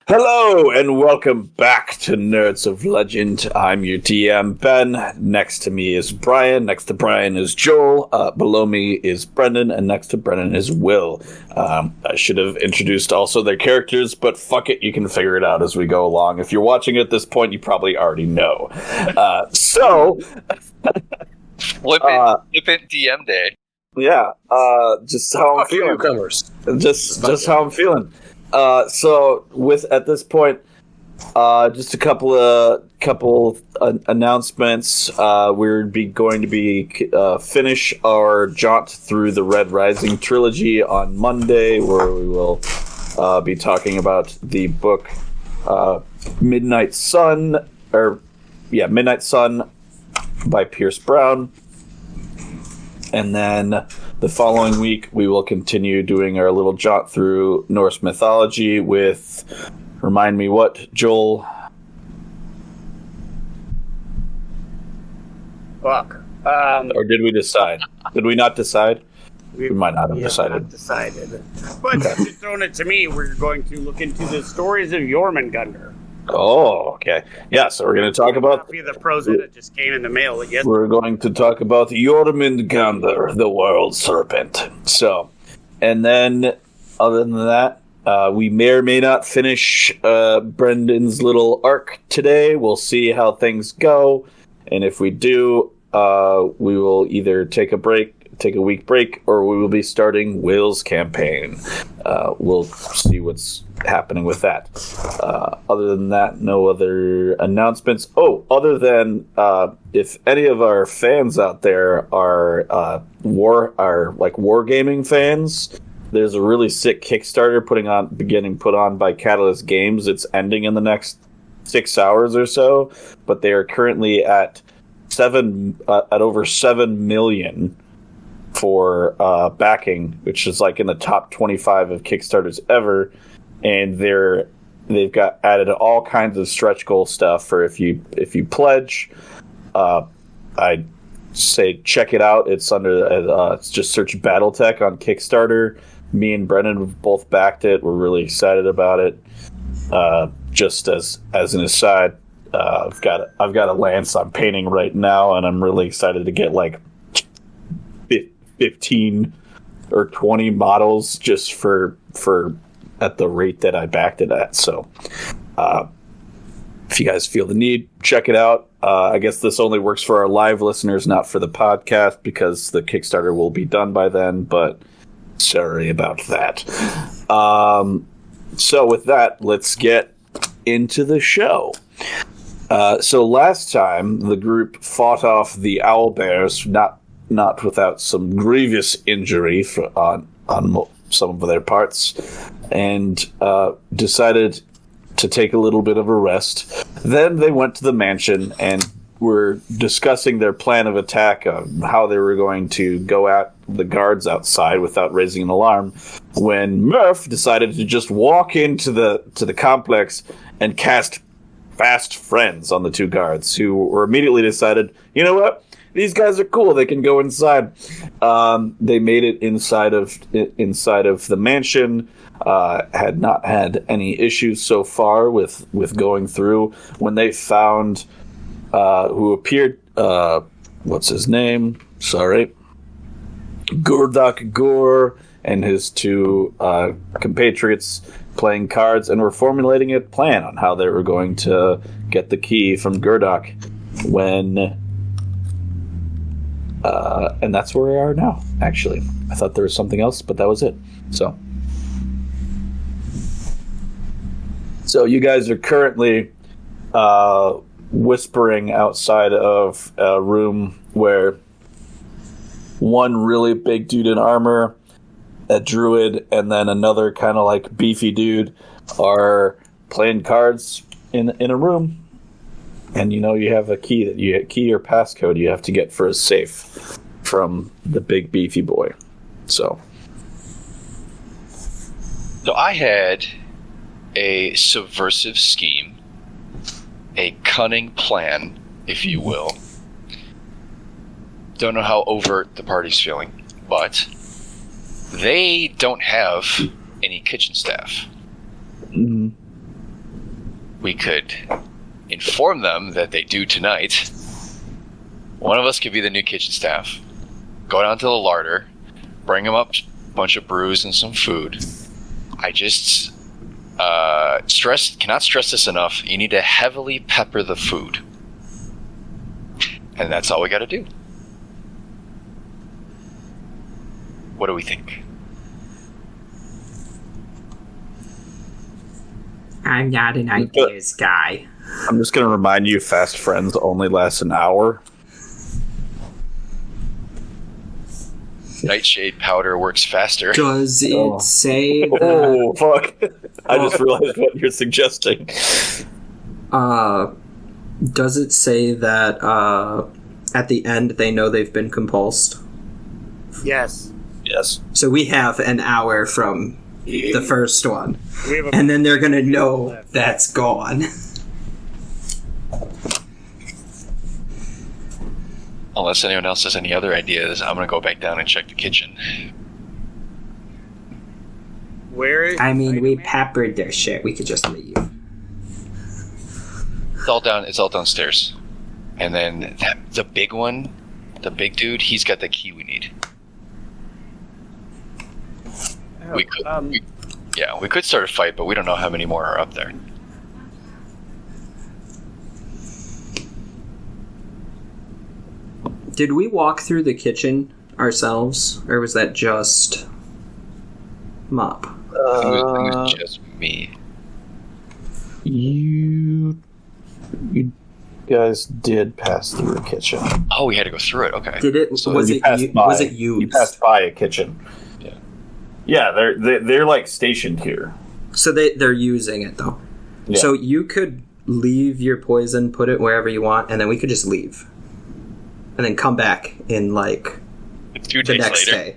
Hello and welcome back to Nerds of Legend. I'm your DM, Ben. Next to me is Brian. Next to Brian is Joel. Below me is Brendan. And next to Brendan is Will. I should have introduced also their characters, but fuck it, you can figure it out as we go along. If you're watching at this point, you probably already know. Flippant DM day. Yeah, just how I'm feeling. Newcomers. Just how I'm feeling. So at this point, just a couple announcements. We're going to finish our jaunt through the Red Rising trilogy on Monday, where we will be talking about the book Midnight Sun by Pierce Brown. And then the following week, we will continue doing our little jaunt through Norse mythology with, remind me what, Joel? Fuck. Or did we decide? Did we not decide? We might not have decided. Not decided. But since you're throwing it to me, we're going to look into the stories of Jormungandr. Oh, okay. Yeah, so we're going to talk about... The pros that just came in the mail. Yes. We're going to talk about Jormungandr, the World Serpent. So, and then, other than that, we may or may not finish Brendan's little arc today. We'll see how things go. And if we do, we will either take a week break, or we will be starting Will's campaign. We'll see what's happening with that. Other than that, no other announcements. Oh, other than if any of our fans out there are wargaming fans, there's a really sick Kickstarter put on by Catalyst Games. It's ending in the next 6 hours or so, but they are currently at over 7 million for backing, which is like in the top 25 of Kickstarters ever, and they've got added all kinds of stretch goal stuff for if you pledge. I'd say check it out. It's under just search BattleTech on Kickstarter. Me and Brendan have both backed it. We're really excited about it. Just as an aside, I've got a lance I'm painting right now, and I'm really excited to get like 15 or 20 models just for at the rate that I backed it at. So if you guys feel the need, check it out. I guess this only works for our live listeners, not for the podcast, because the Kickstarter will be done by then, but sorry about that. So with that, let's get into the show. So last time the group fought off the owlbears, not without some grievous injury on some of their parts, and decided to take a little bit of a rest. Then they went to the mansion and were discussing their plan of attack, how they were going to go at the guards outside without raising an alarm, when Murph decided to just walk into the complex and cast Fast Friends on the two guards, who were immediately decided, you know what? These guys are cool. They can go inside. They made it inside of the mansion. Had not had any issues so far with going through. When they found who appeared, what's his name? Sorry, Gurdak Gur and his two compatriots playing cards, and were formulating a plan on how they were going to get the key from Gurdak. And that's where we are now, actually. I thought there was something else, but that was it. So you guys are currently whispering outside of a room where one really big dude in armor, a druid, and then another kind of like beefy dude are playing cards in a room. And you have a key or passcode you have to get for a safe from the big beefy boy. So I had a subversive scheme, a cunning plan, if you will. Don't know how overt the party's feeling, but they don't have any kitchen staff. Mm-hmm. we could inform them that they do tonight. One of us could be the new kitchen staff. Go down to the larder, bring them up a bunch of brews and some food. I just cannot stress this enough. You need to heavily pepper the food. And that's all we got to do. What do we think? I'm not an ideas guy. I'm just going to remind you, fast friends only last an hour. Nightshade powder works faster. Does it say that... Oh, fuck. I just realized what you're suggesting. Does it say that at the end they know they've been compulsed? Yes. Yes. So we have an hour from the first one. We have And then they're going to know that's gone. Unless anyone else has any other ideas, I'm going to go back down and check the kitchen. Where is I mean, we Spider-Man? peppered their shit. We could just leave. It's all downstairs. And then the big one, the big dude, he's got the key we need. Oh, We could start a fight, but we don't know how many more are up there. Did we walk through the kitchen ourselves, or was that just Mop? It was just me. You guys did pass through a kitchen. Oh, we had to go through it. Okay. Did it? So Was You it? passed by. Was it used? You passed by a kitchen. Yeah. Yeah, they're like stationed here. So they're using it though. Yeah. So you could leave your poison, put it wherever you want, and then we could just leave, and then come back in like 2 the days next later. day.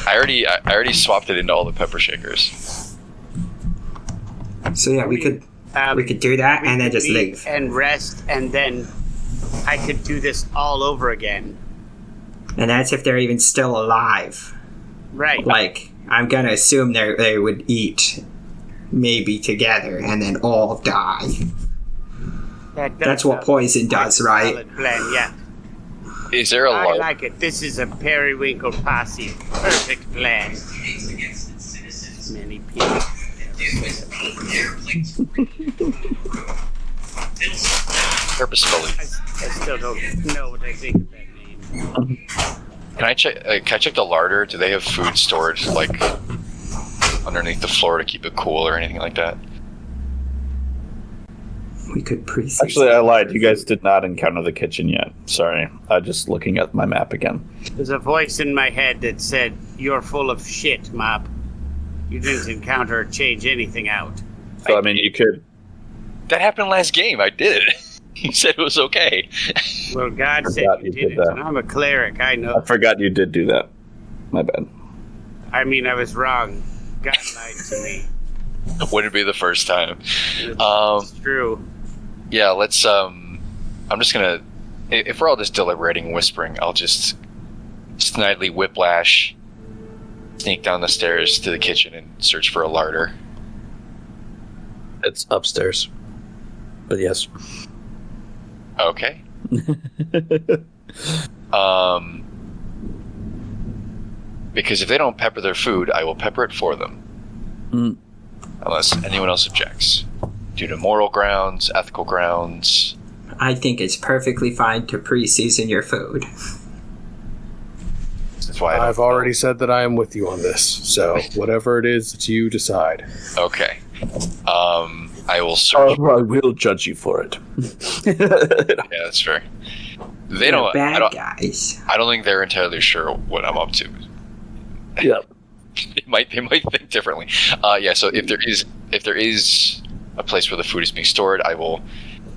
I already swapped it into all the pepper shakers. So yeah, we could do that and then just leave. and rest, and then I could do this all over again. And that's if they're even still alive. Right. Like, I'm gonna assume they would eat maybe together and then all die. That's what poison does, right? Solid plan, yeah. Is there a I large? like it. This is a Periwinkle Posse. Perfect plan. Many people. Purposefully. I still don't know what I think of that name. Can I check the larder? Do they have food stored like underneath the floor to keep it cool or anything like that? We could pre-season. Actually, I lied. You guys did not encounter the kitchen yet. Sorry. I'm just looking at my map again. There's a voice in my head that said, "You're full of shit, Mop. You didn't encounter or change anything out." So, I mean, you could... That happened last game. I did it. You said it was okay. Well, God said Forgot you you did did it, that. and I'm a cleric. I I know. forgot you did do that. My bad. I mean, I was wrong. God lied to me. Wouldn't be the first time. It's true. Yeah, let's. I'm just gonna. If we're all just deliberating, whispering, I'll just snidely whiplash, sneak down the stairs to the kitchen and search for a larder. It's upstairs. But yes. Okay. Because if they don't pepper their food, I will pepper it for them. Mm. Unless anyone else objects. Due to moral grounds, ethical grounds. I think it's perfectly fine to pre-season your food. That's why I've already said that I am with you on this. So whatever it is that you decide. Okay. I will search. I will judge you for it. Yeah, that's fair. They don't. Bad I don't. guys. I don't think they're entirely sure what I'm up to. Yep. They might think differently. Yeah. So if there is a place where the food is being stored, I will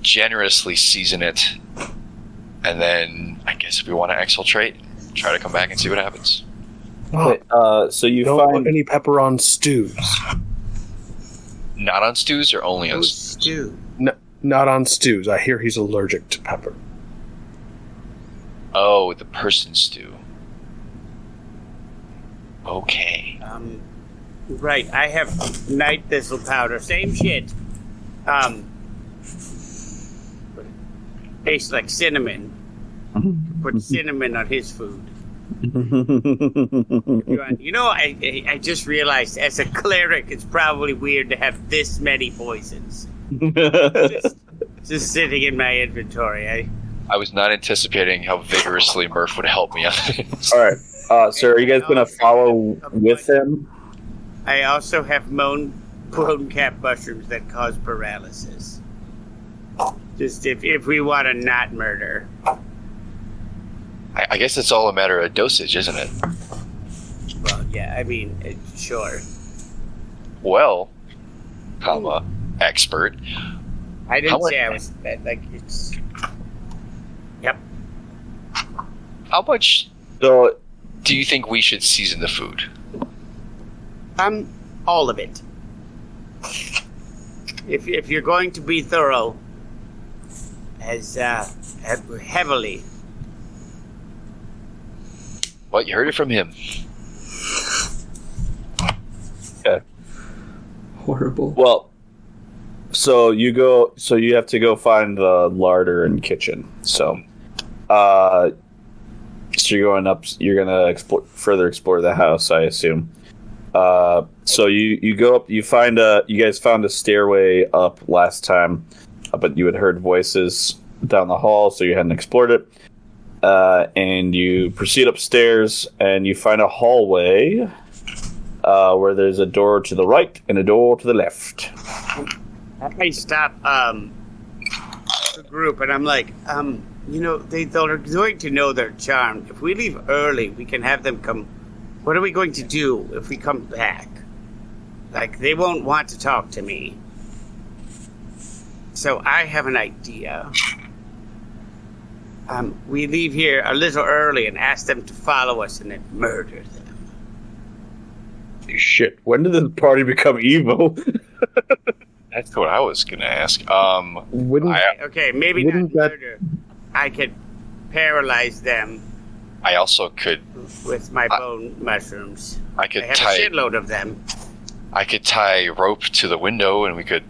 generously season it, and then I guess if we want to exfiltrate, try to come back and see what happens. Okay, so you Don't find... put any pepper on stews. Not on stews or only on Oh, stews? stew. No, not on stews. I hear he's allergic to pepper. Oh, the person stew. Okay. Right, I have night thistle powder. Same shit. Tastes like cinnamon. Put cinnamon on his food. You know, I just realized as a cleric, it's probably weird to have this many poisons. just sitting in my inventory. I was not anticipating how vigorously Murph would help me on this. All right. So are you guys going to follow with him? I also have bone cap mushrooms that cause paralysis. Just if we want to not murder. I guess it's all a matter of dosage, isn't it? Well, yeah, I mean, sure. Well, expert. I didn't say I was like it's. Yep. How much do you think we should season the food? All of it. If you're going to be thorough, as heavily. Well, you heard it from him. Okay. Horrible. Well, so you have to go find the larder and kitchen. So you're going up. You're gonna further explore the house, I assume. So you go up. You guys found a stairway up last time, but you had heard voices down the hall, so you hadn't explored it. And you proceed upstairs, and you find a hallway where there's a door to the right and a door to the left. I stop the group, and I'm like, they're going to know they're charmed. If we leave early, we can have them come. What are we going to do if we come back? Like, they won't want to talk to me. So I have an idea. We leave here a little early and ask them to follow us and then murder them. Shit, when did the party become evil? That's what I was going to ask. Maybe not murder. I could paralyze them. I also could... With my bone mushrooms. I have a shitload of them. I could tie rope to the window and we could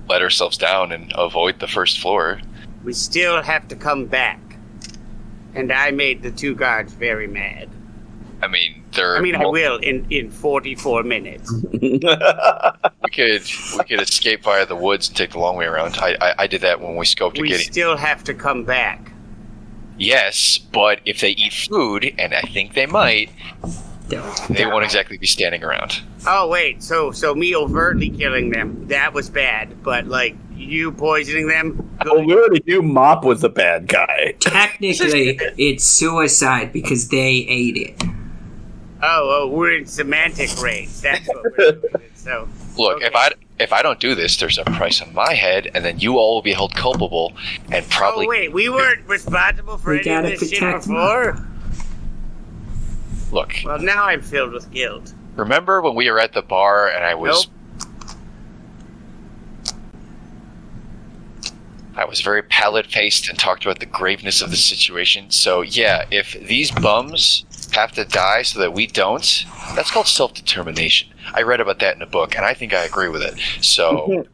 let ourselves down and avoid the first floor. We still have to come back. And I made the 2 guards very mad. I mean, I will in 44 minutes. We could escape via the woods and take the long way around. I did that when we scoped to We get still have to come back. Yes, but if they eat food, and I think they might, they won't exactly be standing around. Oh, wait, so me overtly killing them, that was bad, but, like, you poisoning them? Oh, we already knew Mop was the bad guy. Technically, it's suicide because they ate it. Oh, we're in semantic race. That's what we're doing. So, look, okay. if I don't do this, there's a price on my head, and then you all will be held culpable, and probably... Oh, wait, we weren't responsible for any of this shit before? Look. Well, now I'm filled with guilt. Remember when we were at the bar, and I was... Nope. I was very pallid-faced and talked about the graveness of the situation. So, yeah, if these bums have to die so that we don't, that's called self-determination. I read about that in a book, and I think I agree with it. So...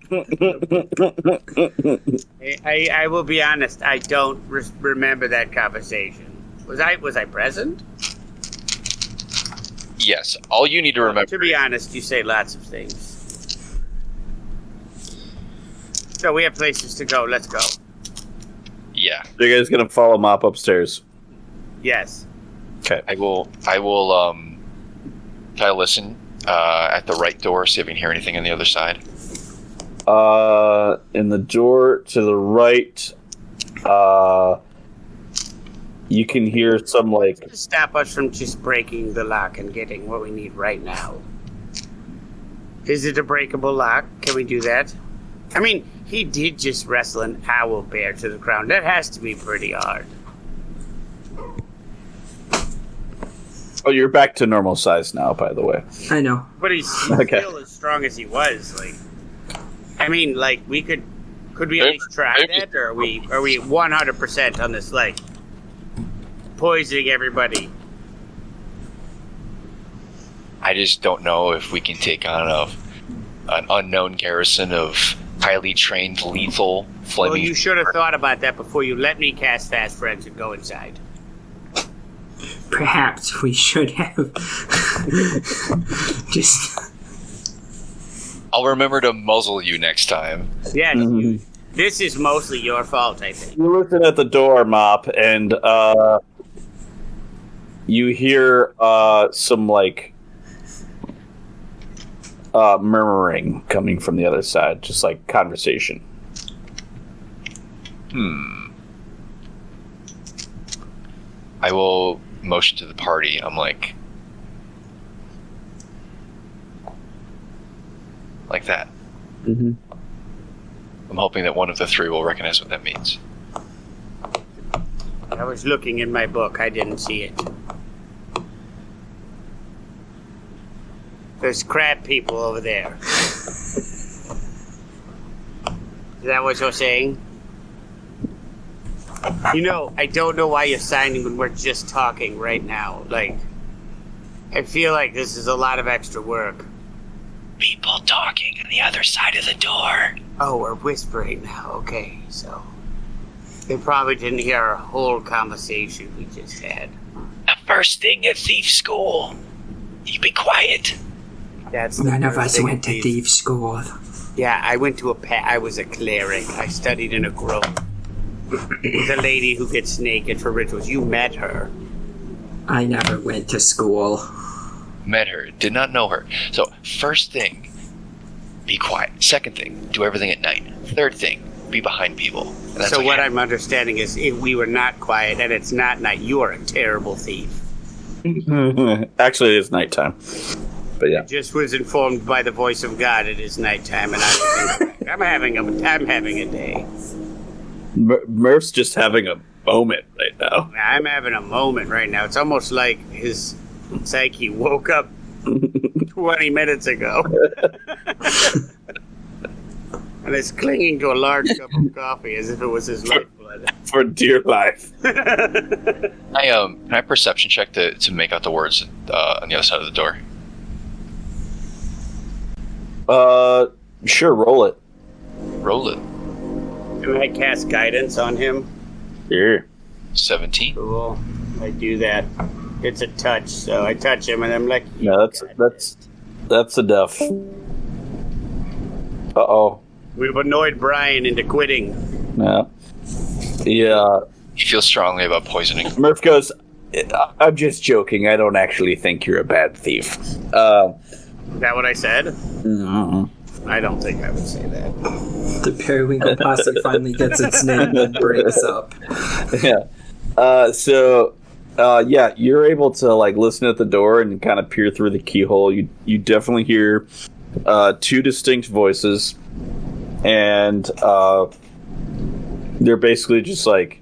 I will be honest, I don't remember that conversation. Was I present? Yes, all you need to remember... To be honest, you say lots of things. So we have places to go. Let's go. Yeah. Are you guys gonna follow Mop upstairs? Yes. Okay. I will try to listen at the right door, see if I can hear anything on the other side. In the door to the right, you can hear some, like... Stop us from just breaking the lock and getting what we need right now. Is it a breakable lock? Can we do that? I mean, he did just wrestle an owl bear to the ground. That has to be pretty hard. Oh, you're back to normal size now, by the way. I know. But he's Okay. still as strong as he was. Like, I mean, like, we could we at least try that, or are we 100% on this, like, poisoning everybody? I just don't know if we can take on an unknown garrison of highly trained, lethal, flaming... Well, you should have thought about that before you let me cast Fast Friends and go inside. Perhaps we should have just... I'll remember to muzzle you next time. Yeah, this is mostly your fault, I think. You listen at the door, Mop, and you hear some like murmuring coming from the other side, just like conversation. I will motion to the party. I'm like that. Mm-hmm. I'm hoping that one of the three will recognize what that means. I was looking in my book. I didn't see it. There's crab people over there. Is that what you're saying? You know, I don't know why you're signing when we're just talking right now. Like, I feel like this is a lot of extra work. People talking on the other side of the door. Oh, we're whispering now. Okay, so they probably didn't hear our whole conversation we just had. The first thing at thief school. You be quiet. That's None of us went to thief school. Yeah, I went to I was a cleric. I studied in a grove. The lady who gets naked for rituals. You met her. I never went to school. Met her. Did not know her. So, first thing, be quiet. Second thing, do everything at night. Third thing, be behind people. And that's So what I'm understanding is if we were not quiet and it's not night, you are a terrible thief. Actually, it is nighttime. But yeah. I just was informed by the voice of God it is nighttime, and I was incorrect. I'm having a day. Murph's just having a moment right now. I'm having a moment right now. It's almost like his psyche woke up 20 minutes ago. And is clinging to a large cup of coffee as if it was his lifeblood. For dear life. can I perception check to make out the words on the other side of the door? Sure, roll it. Roll it. Can I cast guidance on him? Yeah. 17. Cool. I do that. It's a touch, so I touch him and I'm like, Yeah, that's enough. Uh-oh. we've annoyed Brian into quitting. Yeah. Yeah. He feels strongly about poisoning. Murph goes, I'm just joking. I don't actually think you're a bad thief. Is that what I said? Mm-hmm. I don't think I would say that. The Periwinkle Posse finally gets its name and breaks up. Yeah. Yeah, you're able to like listen at the door and kind of peer through the keyhole. You definitely hear two distinct voices, and they're basically just like,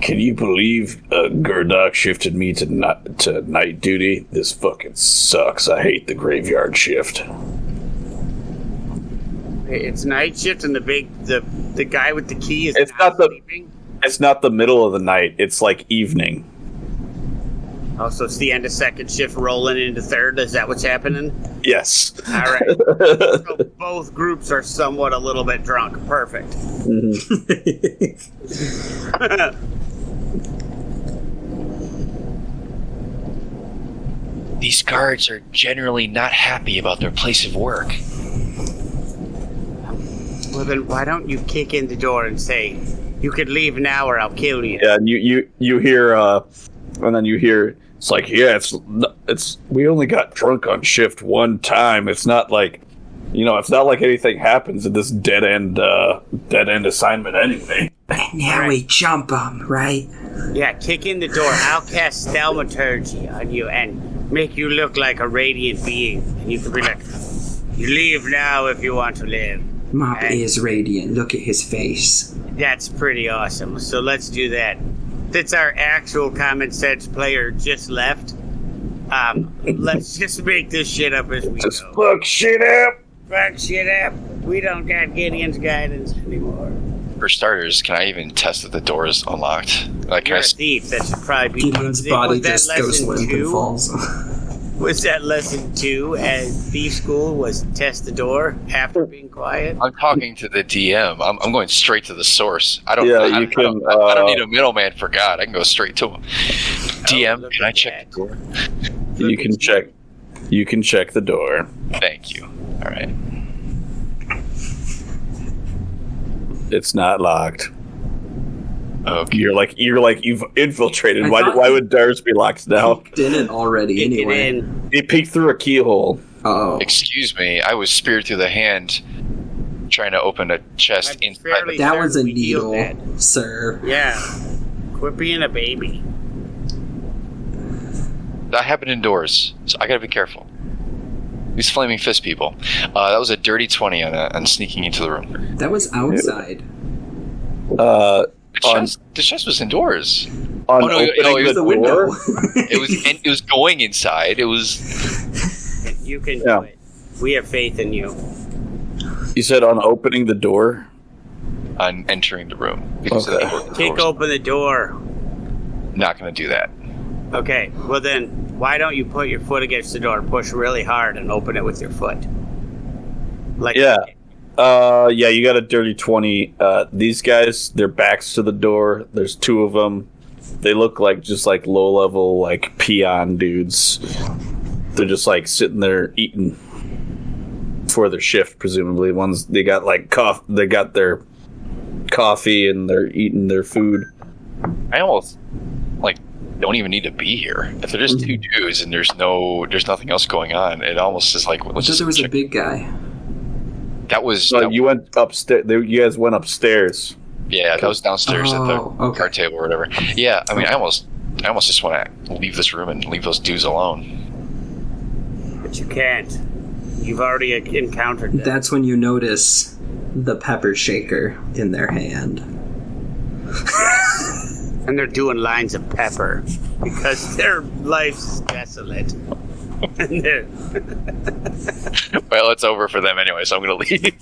can you believe Gurdok shifted me to night duty? This fucking sucks. I hate the graveyard shift. It's night shift and the guy with the key is It's not sleeping? It's not the middle of the night. It's like evening. Oh, so it's the end of second shift rolling into third? Is that what's happening? Yes. All right. So both groups are somewhat a little bit drunk. Perfect. These guards are generally not happy about their place of work. Well, then why don't you kick in the door and say, you could leave now or I'll kill you? Yeah, and you hear, and then you hear, it's like, yeah, it's we only got drunk on shift one time. It's not like, it's not like anything happens in this dead end assignment anyway. And now we jump them, right? Yeah, kick in the door. I'll cast thaumaturgy on you and make you look like a radiant being. And you can be like, you leave now if you want to live. Mop is radiant. Look at his face. That's pretty awesome. So let's do that. Since our actual common sense player just left, let's just make this shit up as we Just go. fuck shit up. Fuck shit up. We don't got Gideon's guidance anymore. For starters, can I even test that the door is unlocked? Like, You're can a thief. That should probably be. Gideon's body Was that just goes lesson limp and 2? falls. Was that lesson 2 at thief school? Was test the door after being quiet? I'm talking to the DM. I'm going straight to the source. I don't. Yeah, I you can, don't need a middleman for God. I can go straight to him. DM, look can I at check that. the door? You can check. You can check the door. Thank you. All right. It's not locked. Okay. You've infiltrated. I Why thought- would doors be locked now? Didn't already Get anyway. in. He peeked through a keyhole. Oh. Excuse me. I was speared through the hand, trying to open a chest I'm inside. fairly That was a certain we healed needle, that. sir. Yeah. Quit being a baby. That happened indoors, so I gotta be careful. These flaming fist people. That was a dirty 20 on sneaking into the room. That was outside. The chest was indoors. On Oh, no, opening no, it was the the window. door. It was going inside. It was. You can Yeah. do it. We have faith in you. You said on opening the door. On entering the room because Okay. of the Kick doors. open the door. Not going to do that. Okay, well then, why don't you put your foot against the door, push really hard, and open it with your foot? Like, Yeah. Yeah, you got a dirty 20. These guys, their backs to the door. There's 2 of them. They look like just like low-level, like peon dudes. They're just like sitting there eating for their shift, presumably. Ones they got like they got their coffee and they're eating their food. I almost don't even need to be here. If they're just 2 dudes and there's nothing else going on, it almost is like let's I thought just there was a check. big guy. That was So you went upstairs. You guys went upstairs. yeah, that was downstairs at the okay. card table or whatever. Yeah, I mean, I almost just want to leave this room and leave those dudes alone. but you can't. You've already encountered them. That's when you notice the pepper shaker in their hand. And they're doing lines of pepper because their life's desolate. And they're Well, it's over for them anyway, so I'm going to leave.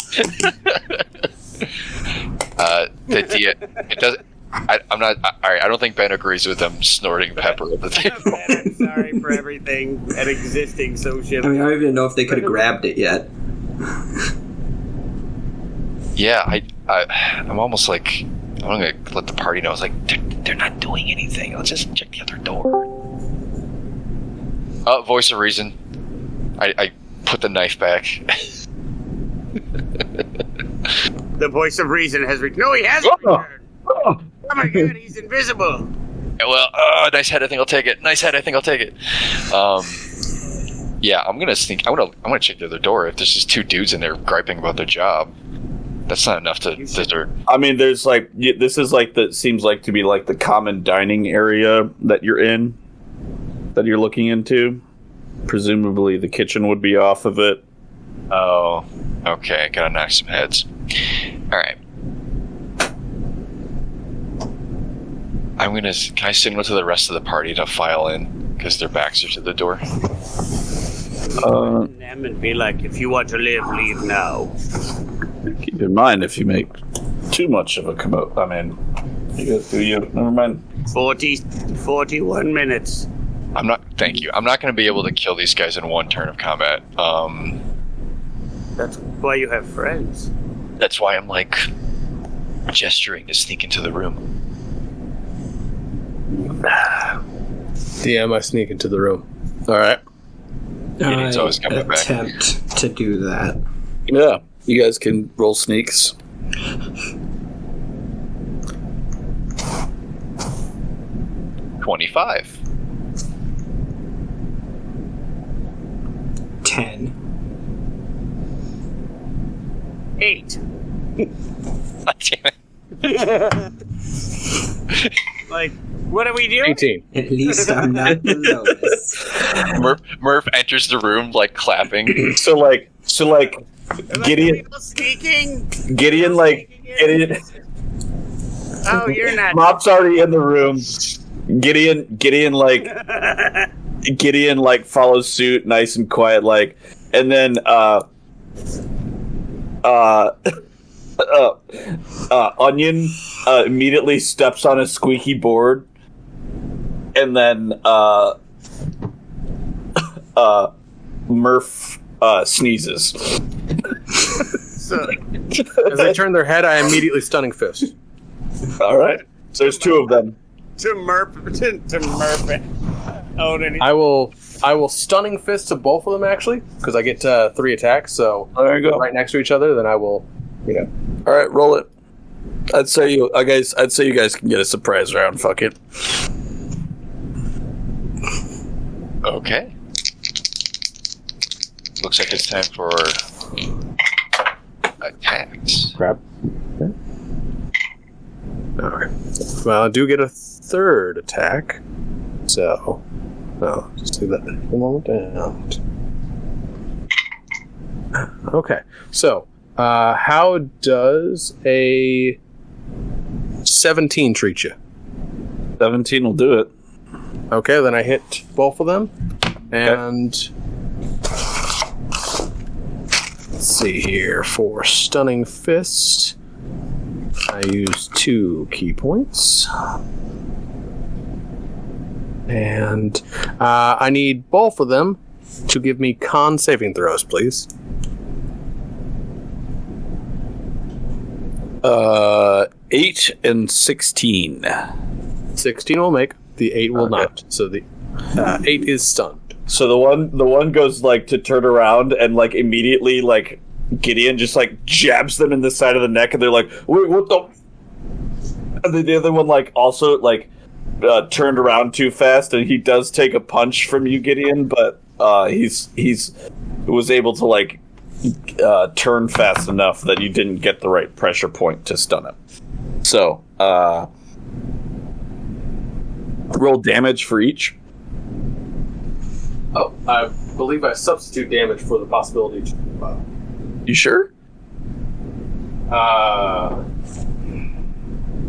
It does. I'm not. All right, I don't think Ben agrees with them snorting pepper at the table. I'm sorry for everything and existing social. I mean, I don't even know if they could have grabbed it yet. Yeah, I'm almost like I'm gonna let the party know. It's like they're not doing anything. Let's just check the other door. Voice of reason. I put the knife back. The voice of reason has returned. No, he hasn't returned. Oh my god, he's invisible. Well, nice head. I think I'll take it. Nice head. I think I'll take it. Yeah, I'm gonna sneak. I'm gonna check the other door. If there's just 2 dudes in there griping about their job, that's not enough to desert. I mean, there's like this is like seems like to be like the common dining area that you're in, that you're looking into. Presumably, the kitchen would be off of it. Oh, okay. Gotta knock some heads. All right. Can I signal to the rest of the party to file in because their backs are to the door? Them and be like, if you want to live, leave now. Keep in mind, if you make too much of a commotion, I mean, you guys do you? Never mind. 41 minutes. Thank you. I'm not going to be able to kill these guys in 1 turn of combat. That's why you have friends. That's why I'm like gesturing to sneak into the room. DM, I sneak into the room. All right. Gideon's always coming back. Attempt to do that. Yeah, you guys can roll sneaks. $25. 10. 8. God damn it. Like, what are we doing? 18. At least I'm not the lowest. Murph enters the room like clapping. So like Like, Gideon, people sneaking? Gideon, Oh, you're not. Mop's already in the room. Gideon follows suit, nice and quiet, and then Onion immediately steps on a squeaky board, and then Murph sneezes. So, As they turn their head, I immediately stunning fist. All right. So there's two of them. to Murph. Own any. I will stunning fist to both of them actually, because I get 3 attacks. So There you go. right next to each other, then I will, All right, roll it. I'd say you guys can get a surprise round. Fuck it. Okay. Looks like it's time for attacks. crap. Okay. All right. Well, I do get a 3rd attack. So, just do that for a moment. And okay. So, how does a 17 treat you? 17 will do it. Okay, then I hit both of them. And let's see here. For Stunning Fist, I use 2 key points. And I need both of them to give me con saving throws, please. 8 and 16. 16 will make. The 8 will Okay. not. So the 8 is stunned. So the one goes like to turn around and like immediately like Gideon just like jabs them in the side of the neck and they're like, wait, what the? And then the other one like also like turned around too fast and he does take a punch from you, Gideon, but he's was able to like turn fast enough that you didn't get the right pressure point to stun him. So roll damage for each. Oh, I believe I substitute damage for the possibility to. You sure?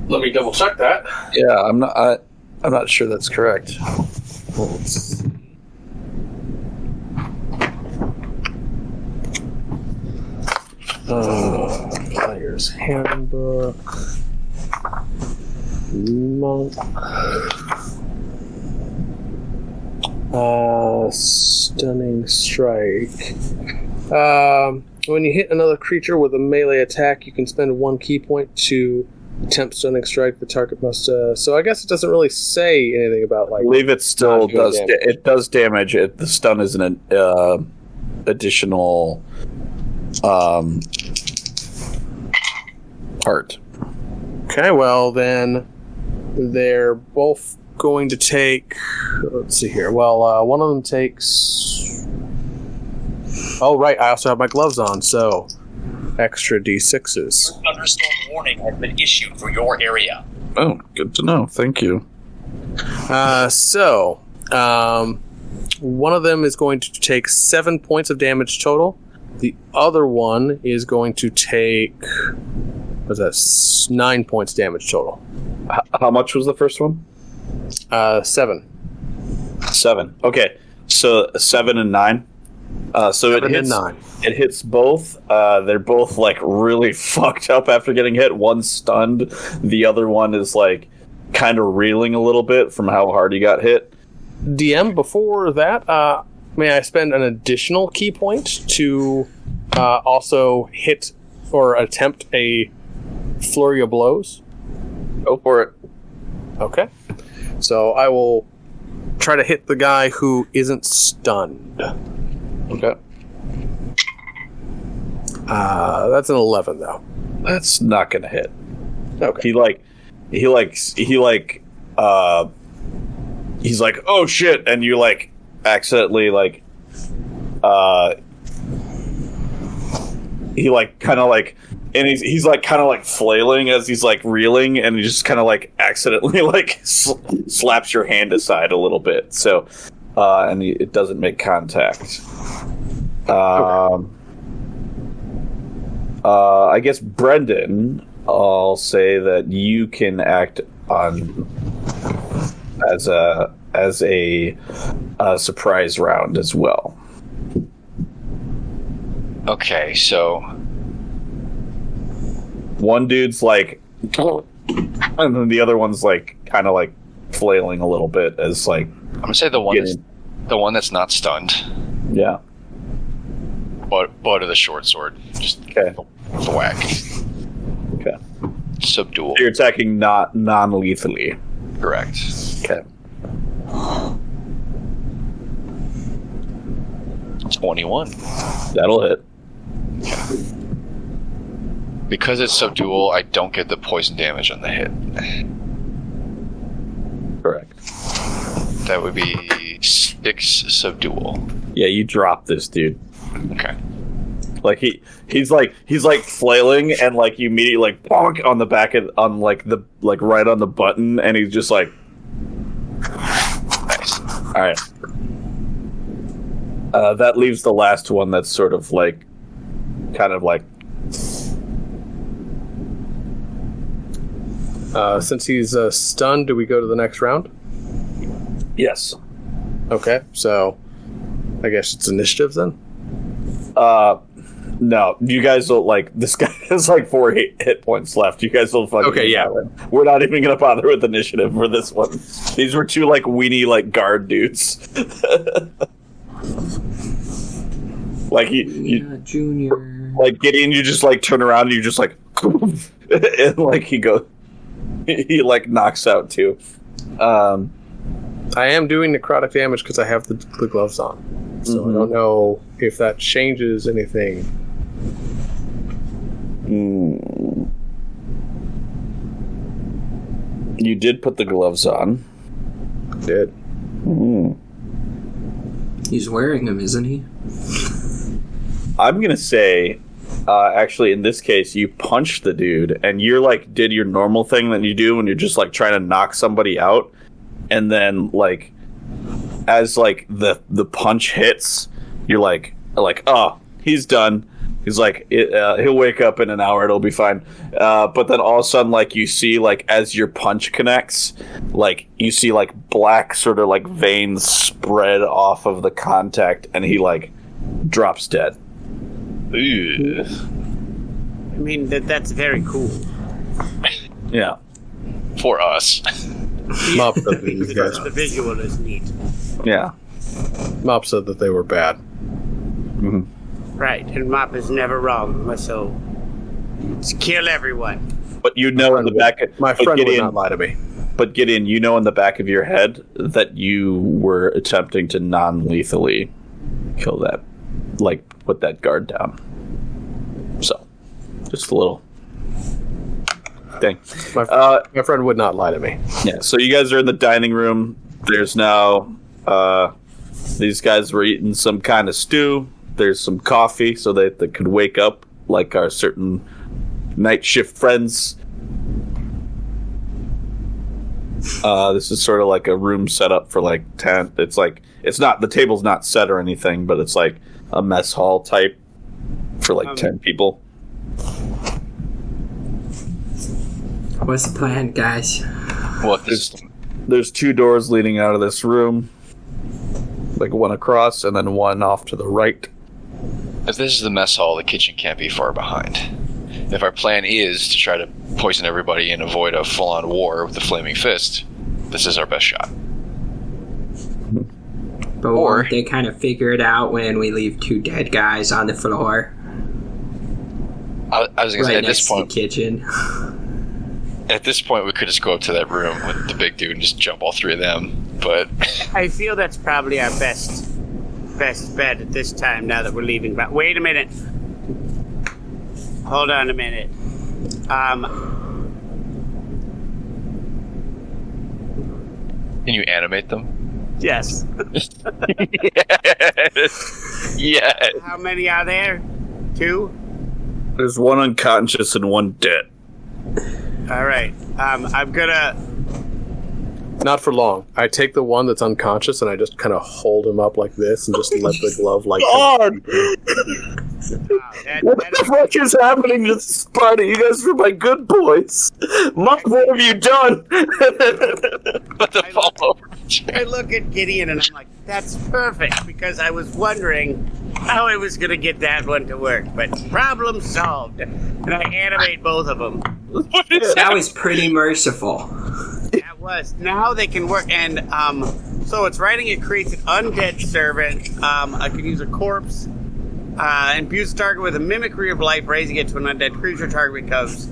Let me double check that. Yeah, I'm not sure that's correct. Player's Handbook. Monk. Stunning Strike. When you hit another creature with a melee attack, you can spend 1 key point to attempt Stunning Strike. The target must. So I guess it doesn't really say anything about like. I believe it still not doing does. damage. It does damage. The stun is an additional part. Okay, well then they're both going to take. Let's see here. Well, one of them takes. Oh right, I also have my gloves on, so extra d6s. Thunderstorm warning has been issued for your area. Oh, good to know. Thank you. One of them is going to take 7 points of damage total. The other one is going to take. What's that? 9 points damage total. How much was the first one? 7. 7. Okay, so 7 and 9. So 7 it hits. and 9. It hits both. They're both like really fucked up after getting hit. One's stunned. The other one is like kind of reeling a little bit from how hard he got hit. DM, before that, may I spend an additional key point to also hit or attempt a flurry of blows? Go for it. Okay. So I will try to hit the guy who isn't stunned. Okay. That's an 11, though. That's not gonna hit. Okay. He's like, oh shit, and you like accidentally like he like kind of like, and he's like kind of like flailing as he's like reeling, and he just kind of like accidentally like slaps your hand aside a little bit. So and it doesn't make contact. I guess Brendan, I'll say that you can act on as a surprise round as well. Okay, so One dude's like, and then the other one's like kind of like flailing a little bit as like. I'm gonna say the one that's not stunned. Yeah. But of the short sword, just Okay. thwack. Okay. Subdual. You're attacking not non-lethally. Correct. Okay. 21. That'll hit. Because it's subdual, I don't get the poison damage on the hit. Correct. That would be 6 subdual. Yeah, you drop this dude. Okay. Like he's like flailing, and like you immediately like bonk on the back of right on the button, and he's just like, Nice. all right. That leaves the last one that's sort of like, kind of like. Since he's stunned, do we go to the next round? Yes. Okay, so I guess it's initiative then. No, you guys will like. This guy has like 4 hit points left. You guys will fucking. Okay, yeah. We're not even gonna bother with initiative for this one. These were 2 like weenie like guard dudes. Like you Junior. like Gideon, you just like turn around and you just like, and like he like knocks out too. I am doing necrotic damage because I have the gloves on, so I don't know if that changes anything. You did put the gloves on. Did. He's wearing them, isn't he? I'm gonna say, actually, in this case, you punched the dude, and you're like did your normal thing that you do when you're just like trying to knock somebody out, and then like as like the punch hits, you're like oh, he's done. He's like he'll wake up in an hour, it'll be fine. But then all of a sudden, like you see like as your punch connects, like you see like black sort of like veins spread off of the contact, and he like drops dead. Ooh. I mean, that's very cool. Yeah. For us. Mop said that these guys, The visual is neat. Yeah. Mop said that they were bad. Right, and Mop is never wrong, so let's kill everyone. But you know in the back of My but friend would Gideon, not lie to me. But Gideon, you know in the back of your head that you were attempting to non-lethally kill that, like put that guard down. So, just a little thing. My friend would not lie to me. Yeah. So you guys are in the dining room. There's now these guys were eating some kind of stew. There's some coffee so that they could wake up like our certain night shift friends. This is sort of like a room set up for like 10. It's like it's not the table's not set or anything, but it's like a mess hall type for like 10 people. What's the plan, guys? What this? There's 2 doors leading out of this room, like one across and then one off to the right. If this is the mess hall, the kitchen can't be far behind. If our plan is to try to poison everybody and avoid a full-on war with the flaming fist, this is our best shot. But won't they kind of figure it out when we leave 2 dead guys on the floor? I was going to say, at this point, to the kitchen. At this point, we could just go up to that room with the big dude and just jump all 3 of them. But I feel that's probably our best bet at this time. Now that we're leaving, but wait a minute. Hold on a minute. can you animate them? Yes. Yes. How many are there? 2? There's one unconscious and one dead. All right. I'm gonna. Not for long. I take the one that's unconscious and I just kind of hold him up like this and just let the glove like. What the fuck is happening to this party? You guys are my good boys. Muck, what have you done? I look at Gideon and I'm like, that's perfect, because I was wondering how I was going to get that one to work. But problem solved. And I animate both of them. That was pretty merciful. That was. Now they can work. And so it's writing, it creates an undead servant. I can use a corpse. Infuse target with a mimicry of life, raising it to an undead creature. Target becomes.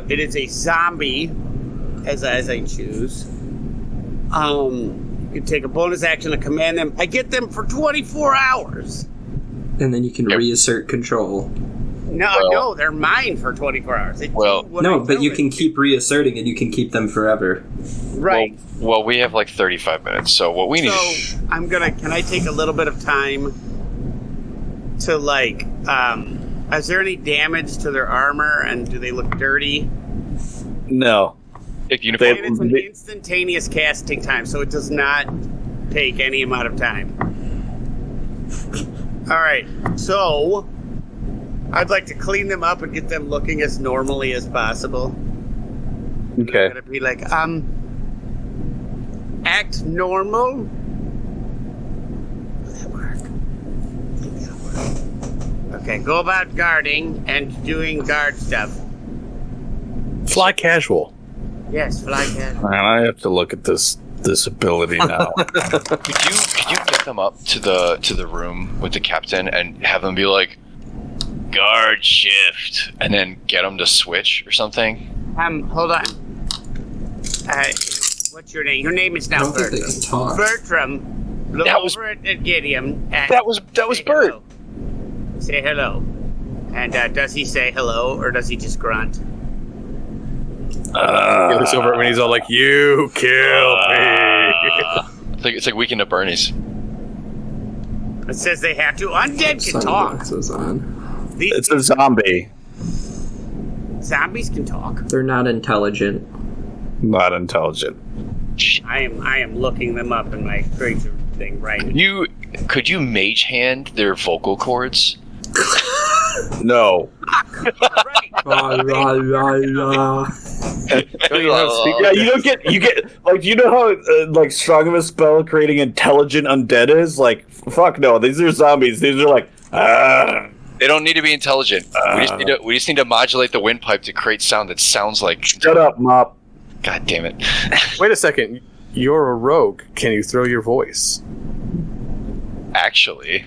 It is a zombie, as I choose. You can take a bonus action to command them. I get them for 24 hours. And then you can reassert control. No, they're mine for 24 hours. But you can keep reasserting and you can keep them forever. Right. Well, we have like 35 minutes, so what we need... So, can I take a little bit of time to, is there any damage to their armor, and do they look dirty? No. And it's an instantaneous casting time, so it does not take any amount of time. Alright, so I'd like to clean them up and get them looking as normally as possible. Okay. I'm gonna be like, act normal. Will that work? I think that'll work. Okay, go about guarding and doing guard stuff. Fly casual. Yes, fly casual. Man, I have to look at this ability now. Could you get them up to the room with the captain and have them be like, guard shift, and then get them to switch or something? Hold on. What's your name? Your name is now Bertram. Bertram, look over at Gideon. That was Bert. Hello. Say hello. And does he say hello, or does he just grunt? He looks over when he's all like, "You killed me." It's like Weekend at Bernie's. It says they have to. Undead can talk. It's a zombie. Zombies can talk. They're not intelligent. Not intelligent. I am looking them up in my creature thing right now. Could you mage hand their vocal cords? No. Yeah, you get like, you know how like strong of a spell creating intelligent undead is? Like, fuck no, these are zombies. These are like They don't need to be intelligent. We just need to modulate the windpipe to create sound that sounds like. Shut up, Mop. God damn it. Wait a second. You're a rogue. Can you throw your voice? Actually.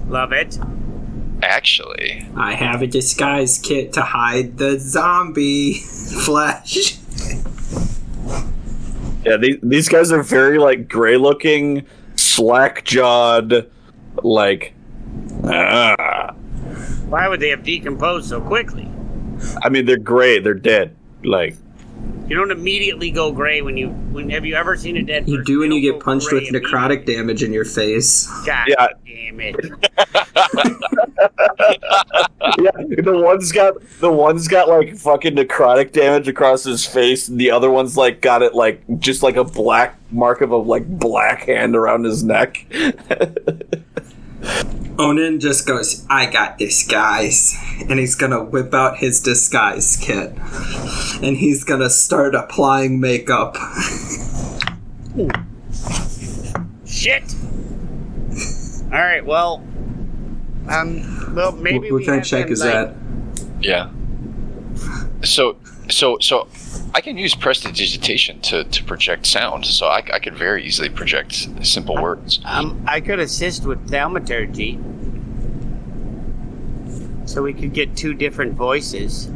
Love it. Actually. I have a disguise kit to hide the zombie flesh. Yeah, these guys are very like gray looking, slack jawed, like Why would they have decomposed so quickly? I mean, they're gray, they're dead. Like, you don't immediately go gray when have you ever seen a dead person? You do when you get punched with necrotic damage in your face. God damn it. Yeah, the one's got like fucking necrotic damage across his face, and the other one's like got it like just like a black mark of a like black hand around his neck. Onan just goes, I got disguise. And he's gonna whip out his disguise kit. And he's gonna start applying makeup. Shit! Alright, well, maybe what kind of check is that? Yeah. So I can use prestidigitation to project sound, so I could very easily project simple words. I could assist with thaumaturgy, so we could get two different voices.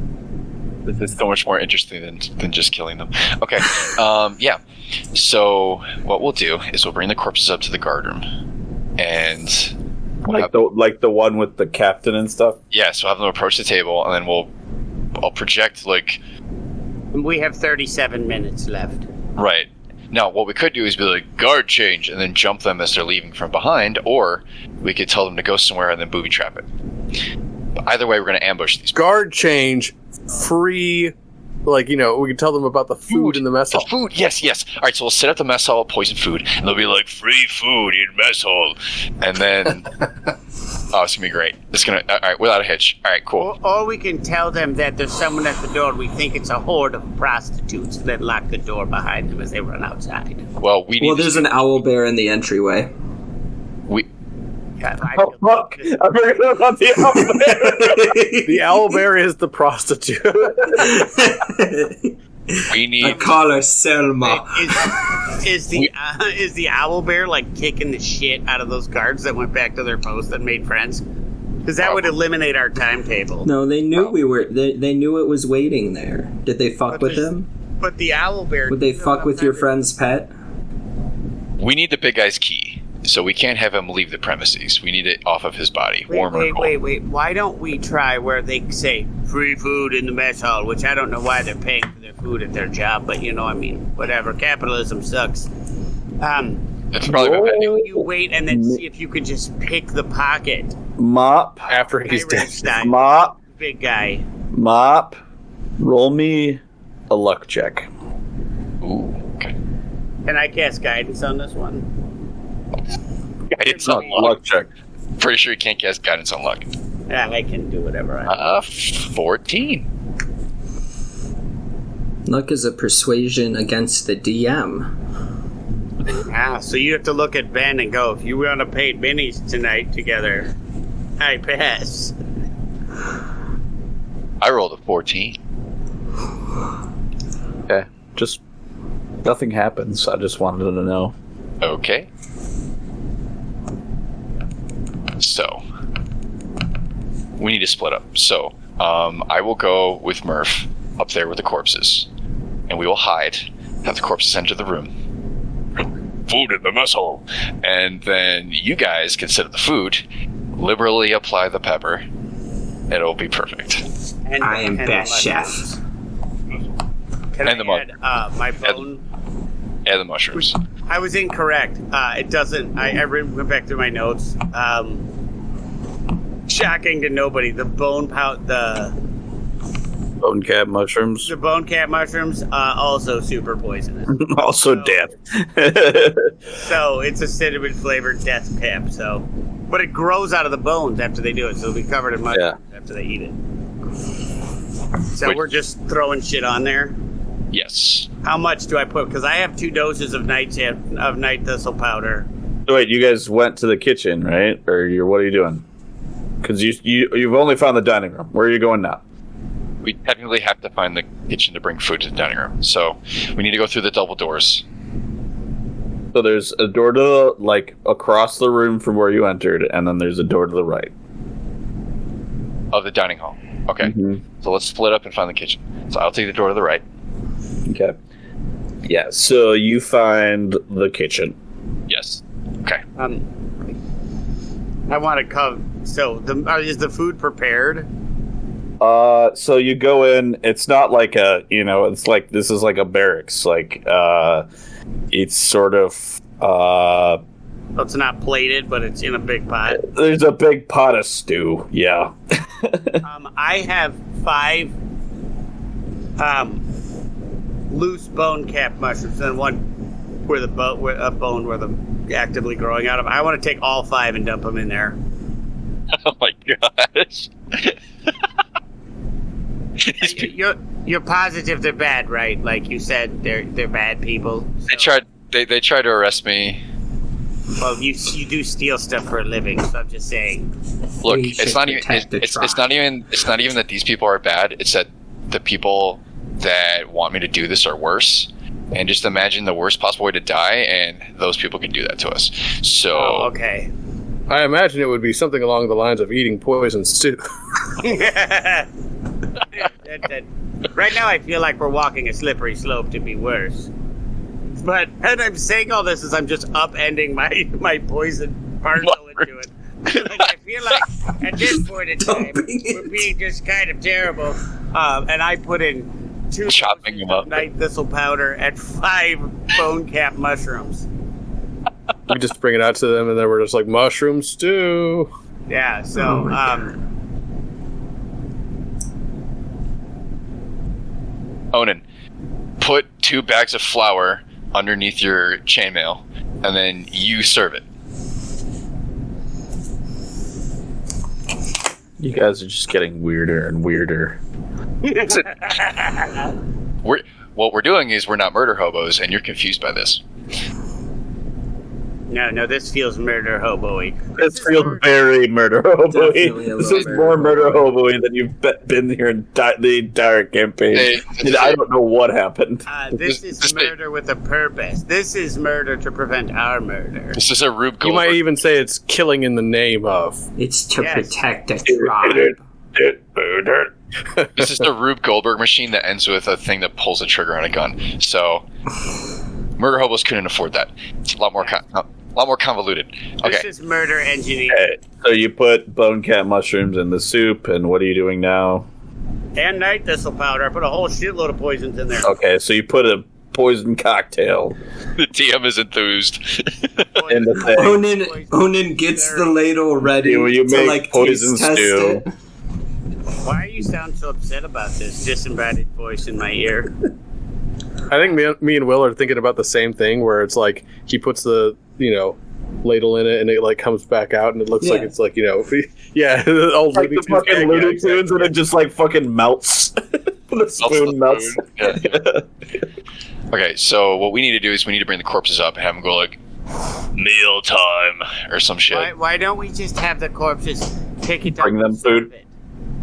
This is so much more interesting than just killing them. Okay, yeah. So what we'll do is we'll bring the corpses up to the guard room, and the one with the captain and stuff. Yeah, so have them approach the table, and then I'll project like. We have 37 minutes left. Right. Now, what we could do is be like, guard change, and then jump them as they're leaving from behind, or we could tell them to go somewhere and then booby trap it. But either way, we're going to ambush these people. Guard change, free Like, we can tell them about the food in the mess hall. The food, yes. All right, so we'll set up the mess hall, poison food, and they'll be like, free food in mess hall. And then, it's going to be great. It's going to, all right, without a hitch. All right, cool. Or we can tell them that there's someone at the door. We think it's a horde of prostitutes that lock the door behind them as they run outside. Well, there's an owl bear in the entryway. Oh, fuck. I forgot about the owlbear. The owlbear is the prostitute. We need. I call her Selma. Is the owlbear like kicking the shit out of those guards that went back to their post and made friends? Because that would eliminate our timetable. No, they knew we were. They knew it was waiting there. Did they fuck with him? But the owlbear. Would they fuck with your friend's pet? We need the big guy's key. So we can't have him leave the premises. We need it off of his body. Wait. Why don't we try where they say free food in the mess hall, which I don't know why they're paying for their food at their job, but whatever. Capitalism sucks. That's probably You wait and then see if you could just pick the pocket. Mop. After he's dead. Mop. Big guy. Mop. Roll me a luck check. Ooh, okay. Can I cast guidance on this one? Guidance on luck. Luck check. Pretty sure you can't cast guidance on luck. Yeah, I can do whatever I want. 14. Luck is a persuasion against the DM. So you have to look at Ben and go, if you want to paint minis tonight together, I pass. I rolled a 14. Okay. Just nothing happens. I just wanted to know. Okay. So, we need to split up. So, I will go with Murph up there with the corpses, and we will hide, have the corpses enter the room. Food in the mess hall. And then you guys can sit at the food, liberally apply the pepper, and it'll be perfect. I am best chef. Can And I the add my bone? And the mushrooms. I was incorrect. It doesn't. I went back through my notes. Shocking to nobody. The bone Cap mushrooms. The bone cap mushrooms also super poisonous. Also death. So it's a cinnamon flavored death cap. So, but it grows out of the bones after they do it. So it'll be covered in mushrooms after they eat it. So we're just throwing shit on there. Yes. How much do I put? Because I have 2 doses of night thistle powder. So wait, you guys went to the kitchen, right? Or what are you doing? Because you've only found the dining room. Where are you going now? We technically have to find the kitchen to bring food to the dining room. So we need to go through the double doors. So there's a door to across the room from where you entered, and then there's a door to the right. Of the dining hall. Okay. Mm-hmm. So let's split up and find the kitchen. So I'll take the door to the right. Okay. Yeah, so you find the kitchen. Yes. Okay. I want to come. So is the food prepared? So you go in. It's not like it's like this is like a barracks. It's sort of. It's not plated, but it's in a big pot. There's a big pot of stew. Yeah. I have 5 loose bone cap mushrooms and one where the bone where the actively growing out of. I want to take all 5 and dump them in there. Oh my gosh. You're positive they're bad, right? Like you said, they're bad people. So. They tried to arrest me. Well, you do steal stuff for a living, so I'm just saying. Look, it's not even that these people are bad. It's that the people that want me to do this are worse. And just imagine the worst possible way to die, and those people can do that to us. So. Oh, okay. I imagine it would be something along the lines of eating poison stew. Right now, I feel like we're walking a slippery slope to be worse. But and I'm saying all this as I'm just upending my poison partial into it. Like, I feel like at this point in time, we're being just kind of terrible. And I put in 2 chopping them up. night thistle powder and 5 bone cap mushrooms. We just bring it out to them, and then we're just like, mushroom stew. Yeah, so, Onan, put 2 bags of flour underneath your chainmail, and then you serve it. You guys are just getting weirder and weirder. What we're doing is we're not murder hobos, and you're confused by this. No, this feels murder hobo-y. This feels very murder hobo-y. Definitely a This little is murder more murder hobo-y. hobo-y than you've been here in the entire campaign. Hey, And I don't know what happened. This is murder with a purpose. This is murder to prevent our murder. This is a Rube You Goldberg. might even say it's killing in the name of. It's to Yes. protect a tribe. This is the Rube Goldberg machine that ends with a thing that pulls a trigger on a gun. So, murder hobos couldn't afford that. It's a lot more convoluted. Okay. This is murder engineering. Okay, so you put bone cat mushrooms in the soup, and what are you doing now? And night thistle powder. I put a whole shitload of poisons in there. Okay, so you put a poison cocktail The DM is enthused. in the thing. Onan gets the ladle ready You to make like poison taste test stew. it. Why are you sound so upset about this disembodied voice in my ear? I think me and Will are thinking about the same thing, where it's like he puts the ladle in it, and it like comes back out, and it looks like it's like yeah, the old Like the Looney Tunes fucking gag, Looney yeah, Tunes, exactly. and it just like fucking melts. The spoon melts. Yeah. Okay, so what we need to do is we need to bring the corpses up and have them go like, meal time, or some shit. Why don't we just have the corpses pick it up? Bring them and serve food? it?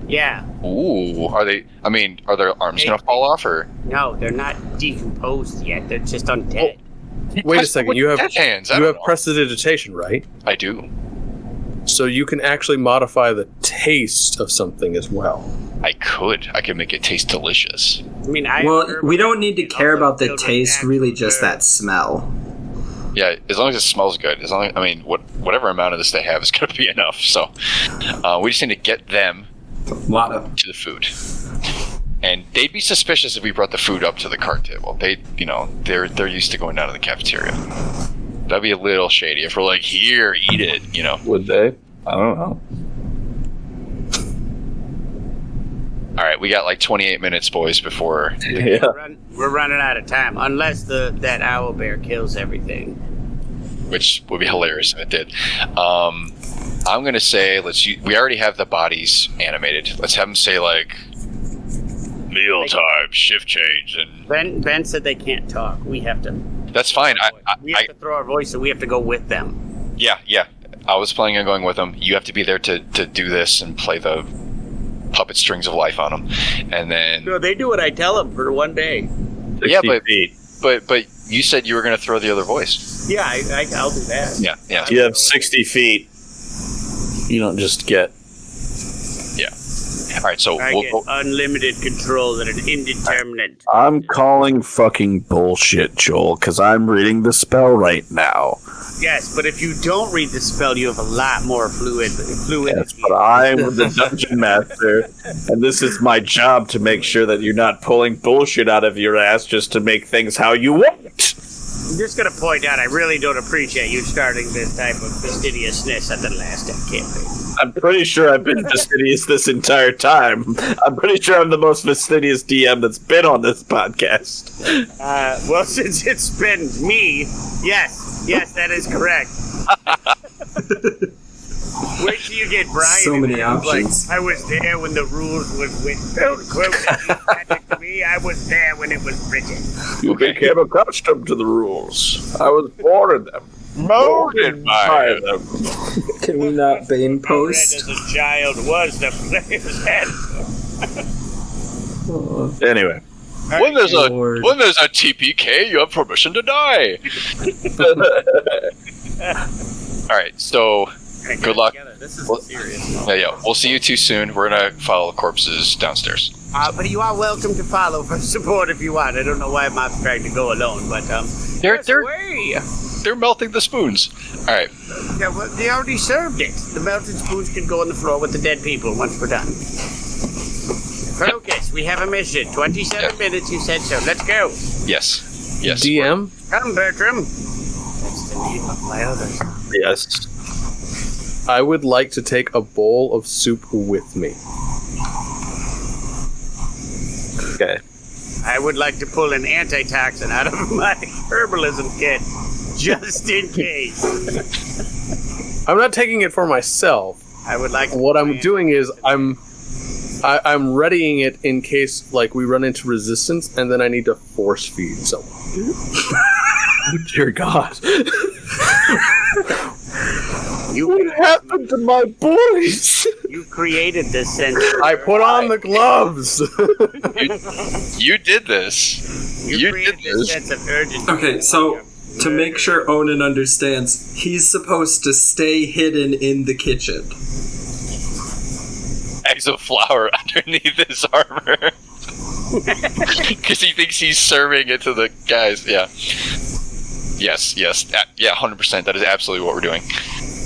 Yeah. Ooh, are their arms gonna fall off, or? No, they're not decomposed yet. They're just undead. Wait a second, you have death hands. I you don't have know. prestidigitation, right? I do. So you can actually modify the taste of something as well. I could make it taste delicious. I mean, Well, we don't need to care about the Also taste, filled with really actual just that smell. Yeah, as long as it smells good. Whatever amount of this they have is gonna be enough. So, we just need to get them A lot of. to the food. And they'd be suspicious if we brought the food up to the cart table. They're used to going down to the cafeteria. That'd be a little shady if we're like, here, eat it, Would they? I don't know. All right, we got like 28 minutes, boys, before. Yeah. We're running out of time, unless that owl bear kills everything. Which would be hilarious if it did. I'm gonna say we already have the bodies animated. Let's have them say like meal time, shift change, and Ben said they can't talk. We have to. that's fine. We have to throw our voice, so we have to go with them. Yeah. I was planning on going with them. You have to be there to do this and play the puppet strings of life on them, and then No, they do what I tell them for one day. 60 Yeah, feet. but you said you were gonna throw the other voice. Yeah, I'll do that. Yeah. You have 60 feet. You don't just get. All right, so I we'll get go. unlimited control that is indeterminate. I'm calling fucking bullshit, Joel, because I'm reading the spell right now. Yes, but if you don't read the spell, you have a lot more fluidity. Yes, but I'm the dungeon master, and this is my job to make sure that you're not pulling bullshit out of your ass just to make things how you want. I'm just going to point out, I really don't appreciate you starting this type of fastidiousness at the last campaign. I'm pretty sure I've been fastidious this entire time. I'm pretty sure I'm the most fastidious DM that's been on this podcast. Well, since it's been me, yes, that is correct. Wait till you get Brian. So many in. Like, options. I was there when the rules was written. Don't quote magic to me. I was there when it was written. You became accustomed to the rules. I was born in them. Molded by them. Can we not Bane Red post? as a child was the player's head. Anyway. When there's Lord. a TPK, you have permission to die. All right, so good luck. This is Well- serious. Yeah. We'll see you too soon. We're gonna follow the corpses downstairs. But you are welcome to follow for support if you want. I don't know why I'm trying to go alone, but there's a way. They're melting the spoons. All right. Yeah, well, they already served it. The melted spoons can go on the floor with the dead people once we're done. Focus. We have a mission. 27 minutes. You said so. Let's go. Yes. DM? Come, Bertram. That's the name of my others. Yes. I would like to take a bowl of soup with me. Okay. I would like to pull an antitoxin out of my herbalism kit, just in case. I'm not taking it for myself. I would like. What I'm doing is I'm readying it in case like we run into resistance, and then I need to force feed someone. Oh, dear God. What happened to my boys? You created this sense. I put on the gloves. You did this. You created did this this. sense of urgency. Okay, so to make sure Onan understands, he's supposed to stay hidden in the kitchen. Eggs of flour underneath his armor. Because he thinks he's serving it to the guys. Yeah. Yes. Yeah, 100%. That is absolutely what we're doing.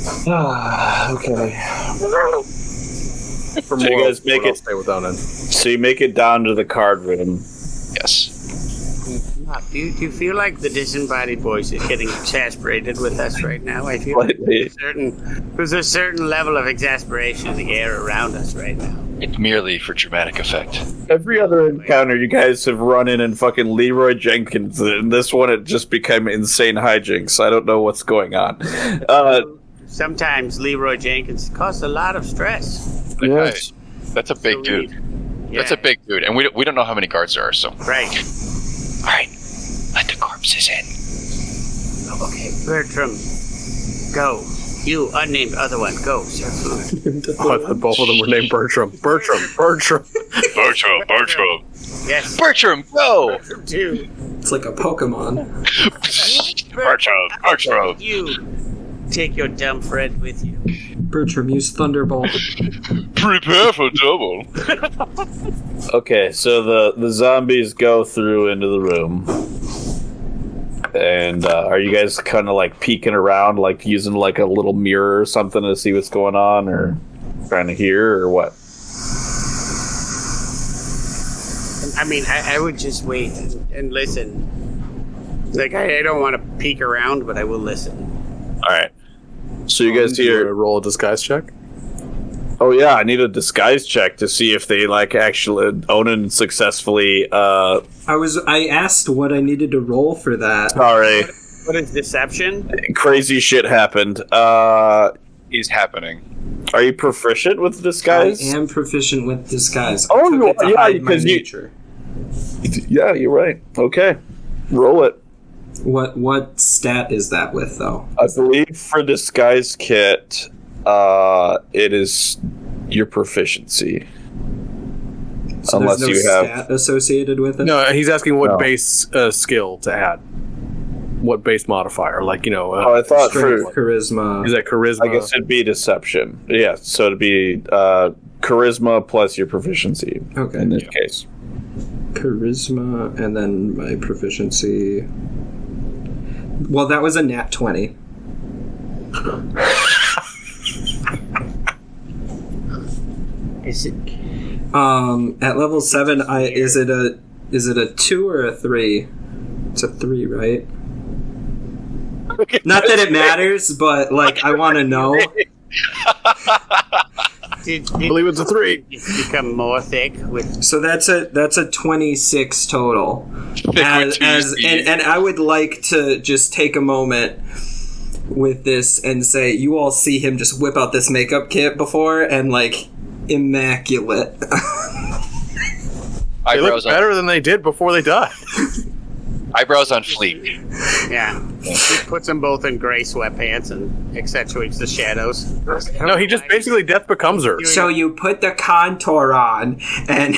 Okay. For So you guys make I'll it. stay with Onan. So you make it down to the card room. Yes. Do you feel like the disembodied voice is getting exasperated with us right now? I feel like Slightly. there's a certain level of exasperation in the air around us right now. It's merely for dramatic effect. Every other encounter, you guys have run in and fucking Leroy Jenkins. And this one, it just became insane hijinks. I don't know what's going on. Sometimes Leroy Jenkins causes a lot of stress. That guy, that's a big So dude. Yeah. That's a big dude, and we don't know how many guards there are. So, Right. all right, let the corpses in. Okay, Bertram, go. You, unnamed other one, go. Serve food. Oh, I thought both of them were named Bertram. Bertram. Bertram. Yes. Bertram, go. Bertram, too. It's like a Pokemon. Bertram. You take your dumb friend with you. Bertram, use Thunderbolt. Prepare for double. Okay, so the zombies go through into the room. And are you guys kind of like peeking around, like using like a little mirror or something to see what's going on, or trying to hear, or what? I mean, I would just wait and listen. Like, I don't want to peek around, but I will listen. All right. So you guys Do you hear? roll a disguise check? Oh yeah, I need a disguise check to see if they like actually Onan successfully. I asked what I needed to roll for that. Sorry, What is deception? crazy shit happened. Is happening. Are you proficient with I disguise? am proficient with disguise. Oh, I took you it to are, yeah, hide my because you- nature. Yeah, you're right. Okay, roll it. What stat is that with, though? I believe for disguise kit, it is your proficiency. So Unless there's no you have- stat associated with it? No, he's asking what No. base skill to add. What base modifier? Like, you know. Oh, I thought Strength, for. charisma. Is that charisma? I guess it'd be deception. Yeah, so it'd be charisma plus your proficiency. Okay. In this case. Charisma, and then my proficiency. Well, that was a nat 20. Is it? At level 7, is it a 2 or a 3? It's a 3, right? Not that it matters, but like I want to know. Did I believe it's a 3. it become more thick with? So that's a 26 total. with two Cs. And I would like to just take a moment with this and say, you all see him just whip out this makeup kit before, and like immaculate. They Eyebrows look better than they did before they died. eyebrows on fleek. Yeah. He puts them both in gray sweatpants and accentuates the shadows. No, he just basically death becomes her. So you put the contour on, and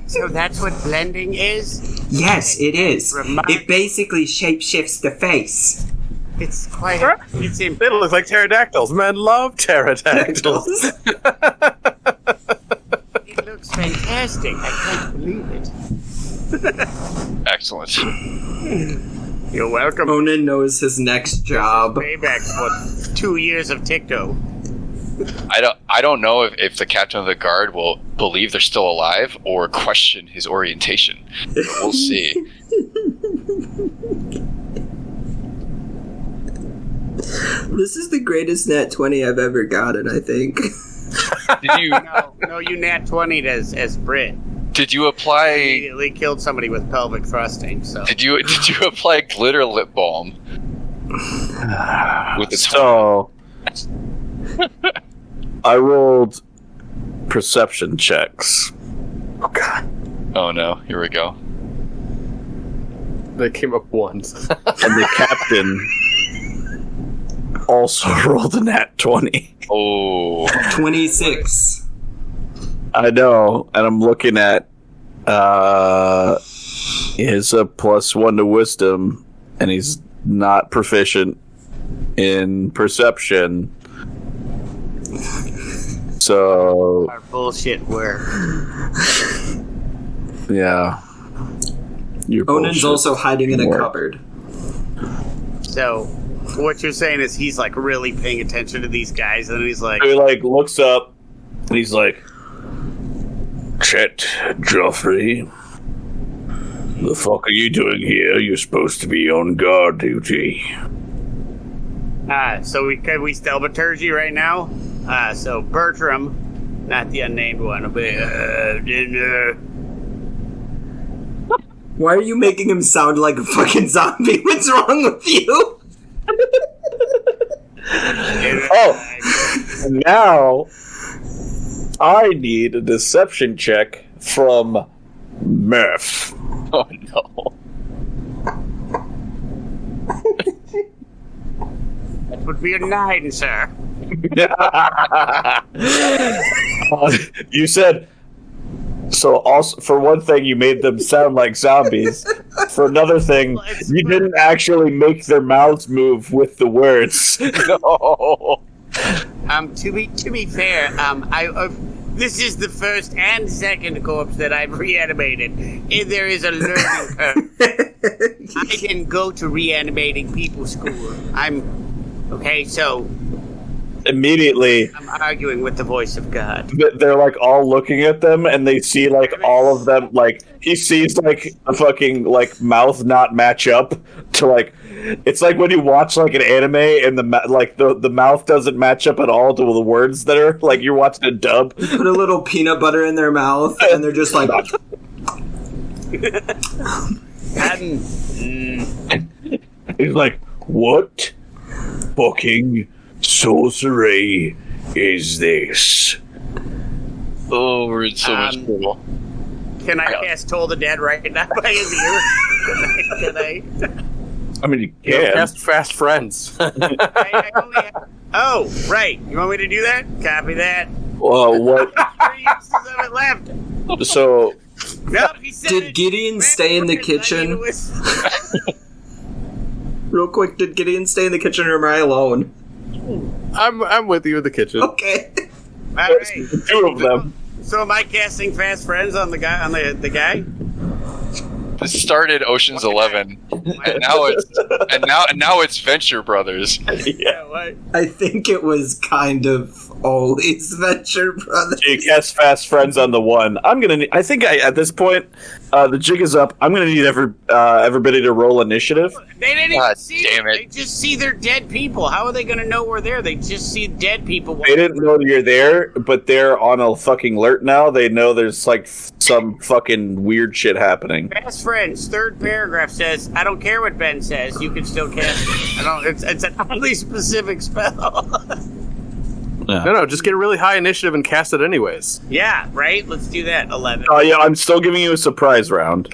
So that's what blending is? yes, it is. Remind- It basically shapeshifts the face. It's quite... It's They look like pterodactyls. Men love pterodactyls. It looks fantastic. I can't believe it. Excellent. You're welcome. Onan knows his next job. Payback for 2 years of Ticto. I don't know if the captain of the guard will believe they're still alive or question his orientation. But we'll see. This is the greatest nat 20 I've ever gotten, I think. Did you? No, you nat 20'd as Brit. Did you apply? Immediately killed somebody with pelvic thrusting. So Did you apply glitter lip balm? With the So, I rolled perception checks. Oh god. Oh no! Here we go. They came up once. And the captain also rolled a nat 20. Oh. 26. I know, and I'm looking at his +1 to wisdom, and he's not proficient in perception. So, our bullshit work. yeah. Your Onan's bullshit also hiding in a work. cupboard. So what you're saying is he's like really paying attention to these guys, and he's like, He like looks up, and he's like, Chet, Joffrey, the fuck are you doing here? You're supposed to be on guard duty. so we stelbaturgy right now. So Bertram, not the unnamed one, will be dinner. Why are you making him sound like a fucking zombie? What's wrong with you? Oh, now I need a deception check from Murph. Oh no. That would be a 9, sir. You said so. Also, for one thing, you made them sound like zombies. For another thing, you didn't actually make their mouths move with the words. No. To be fair, this is the first and second corpse that I've reanimated. And there is a learning curve. I can go to reanimating people school. So Immediately, I'm arguing with the voice of God. they're like all looking at them, and they see like all of them. Like he sees like a fucking like mouth not match up to like. It's like when you watch like an anime and the mouth doesn't match up at all to the words that are like you're watching a dub. Put a little peanut butter in their mouth, and they're just like... He's like, what fucking sorcery is this? Oh, we're in so much trouble. Can I cast Toll the Dead right now by his ear? Can I? I mean, you Yeah, can. cast fast friends. I only have... Oh, right. You want me to do that? Copy that. Well, what? 3 uses of it left. So, Nope, he said Did it. Gideon stay in the kitchen? Real quick, did Gideon stay in the kitchen, or am I alone? I'm with you in the kitchen. Okay. All right. two of them. So am I casting Fast Friends on the guy? On the guy? This started Ocean's 11, and now it's Venture Brothers. Yeah. What? I think it was kind of always Venture Brothers. You cast fast friends on the one. I think at this point, the jig is up. I'm gonna need everybody to roll initiative. They didn't even God see damn it. They just see their dead people. How are they going to know we're there? They just see dead people. They didn't know you're there, but they're on a fucking alert now. They know there's like some fucking weird shit happening. Fast Friends, third paragraph says, I don't care what Ben says, you can still cast it. It's an oddly specific spell. No, just get a really high initiative and cast it anyways. Yeah, right? Let's do that. 11. Oh yeah, I'm still giving you a surprise round.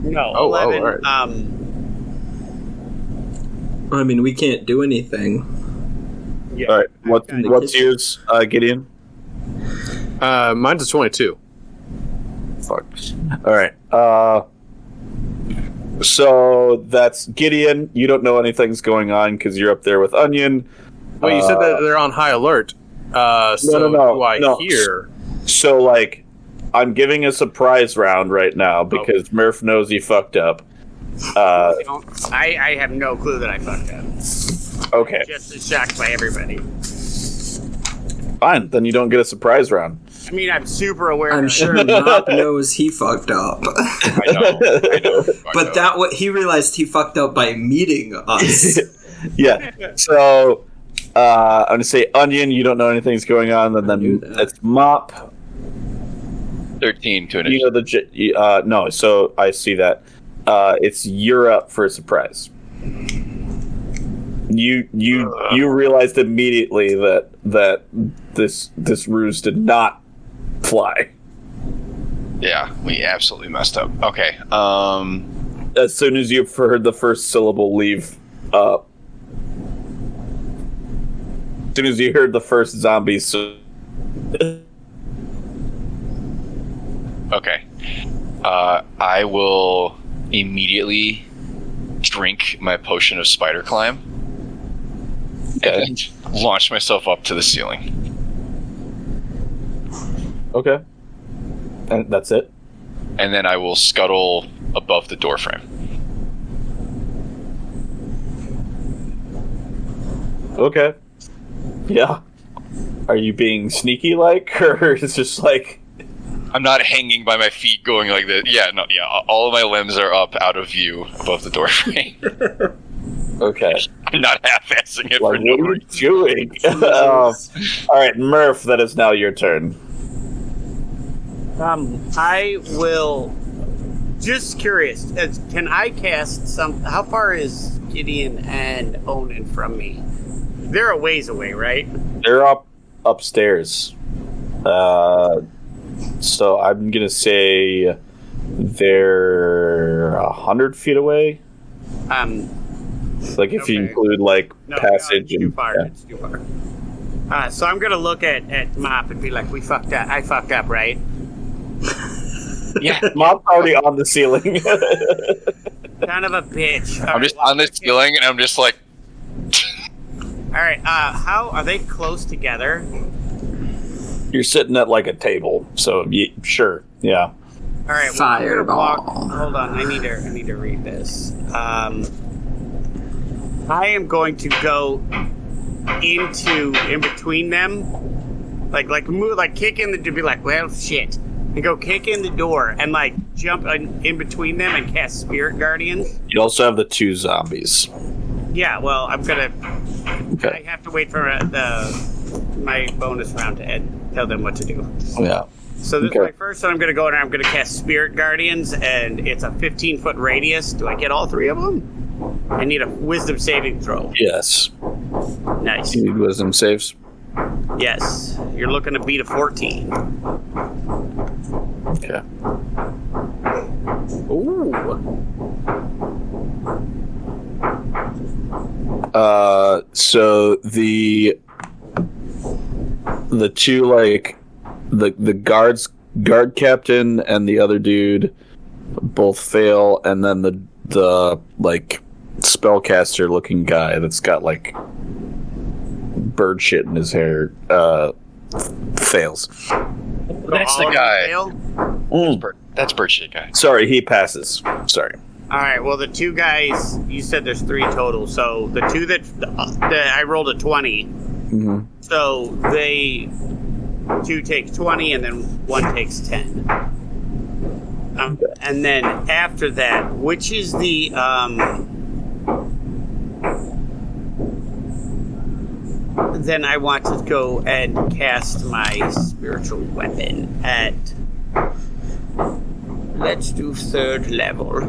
No, Oh, 11. all right. I mean, we can't do anything. Yeah. All right, what's yours, Gideon? Mine's a 22. Fuck. All right. So that's Gideon. You don't know anything's going on because you're up there with Onion. Wait, you said that they're on high alert. So No. do I hear? So like, I'm giving a surprise round right now because Murph knows he fucked up. I have no clue that I fucked up. Okay, Just as shocked by everybody. fine. Then you don't get a surprise round. I mean, I'm super aware. I'm sure Mop knows he fucked up. I know. But he realized he fucked up by meeting us. Yeah. So I'm gonna say Onion. You don't know anything's going on, and then it's Mop. 13 to an You know no. So I see that. It's you're up for a surprise. You realized immediately that this ruse did not fly. Yeah, we absolutely messed up. Okay. As soon as you've heard the first syllable leave, as soon as you heard the first zombies. Okay. I will immediately drink my potion of spider climb and launch myself up to the ceiling. Okay. And that's it? And then I will scuttle above the doorframe. Okay. Yeah. Are you being sneaky like, or is just like... I'm not hanging by my feet going like this. Yeah, no, yeah. All of my limbs are up out of view above the doorframe. Okay. I'm not half-assing it Like, for no what are you reason. doing? Alright, Murph, that is now your turn. I will. Just curious, can I cast some? How far is Gideon and Onan from me? They're a ways away, right? They're upstairs. So I'm gonna say they're 100 feet away. Like if you include like passage it's too and far. It's too far. So I'm gonna look at Mop and be like, "We fucked up. I fucked up, right?" Yeah. Mop's already on the ceiling. Son of a bitch. I'm just on the ceiling and I'm just like... All right. How are they close together? You're sitting at like a table, so sure, yeah. All right. Well, Fireball. Hold on. I need to read this. I am going to go in between them, like move, like kick in to be like, well, shit, and go kick in the door and like jump in between them and cast Spirit Guardians. You also have the 2 zombies. Yeah. Well, I'm gonna. Okay. I have to wait for my bonus round to end. Tell them what to do. Yeah. So this is my first one. I'm going to go and I'm going to cast Spirit Guardians, and it's a 15-foot radius. Do I get all 3 of them? I need a Wisdom saving throw. Yes. Nice. You need wisdom saves. Yes. You're looking to beat a 14. Okay. Ooh. So the 2 like the guard captain and the other dude both fail, and then the like spellcaster looking guy that's got like bird shit in his hair fails. That's the guy. Mm. That's bird shit guy. Sorry, he passes. Sorry. All right. Well, the 2 guys, you said there's 3 total. So the 2 that I rolled a 20. Mm-hmm. So they 2 take 20, and then 1 takes 10. And then after that, which is the then I want to go and cast my spiritual weapon at. Let's do 3rd level.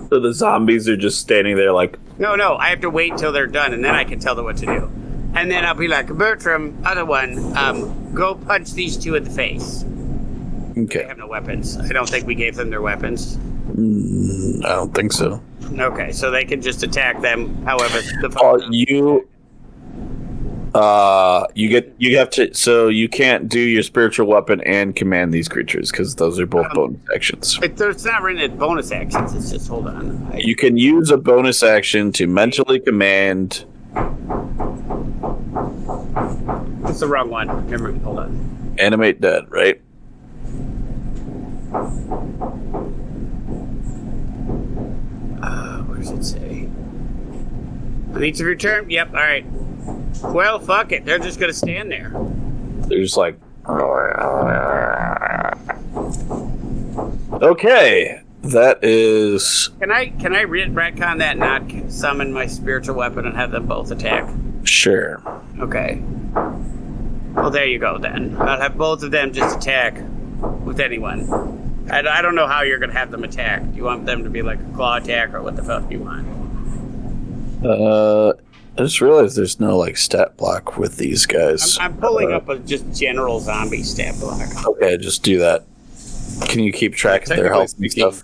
So the zombies are just standing there like... No, I have to wait till they're done, and then I can tell them what to do. And then I'll be like, Bertram, other one, go punch these 2 in the face. Okay. They have no weapons. I don't think we gave them their weapons. I don't think so. Okay, so they can just attack them however the you have to, so you can't do your spiritual weapon and command these creatures because those are both bonus actions. It's not written in bonus actions. It's just hold on. You can use a bonus action to mentally command. It's the wrong one. Never mind. Hold on. Animate dead, right? Where does it say? Needs to return. Yep. All right. Well, fuck it. They're just gonna stand there. They're just like. Okay, that is Can I retcon that? Not summon my spiritual weapon and have them both attack. sure. Okay. Well, there you go then. I'll have both of them just attack with anyone. I don't know how you're going to have them attack. Do you want them to be like a claw attack, or what the fuck do you want? I just realized there's no like stat block with these guys. I'm pulling up a just general zombie stat block. Okay, just do that. Can you keep track of their health and stuff?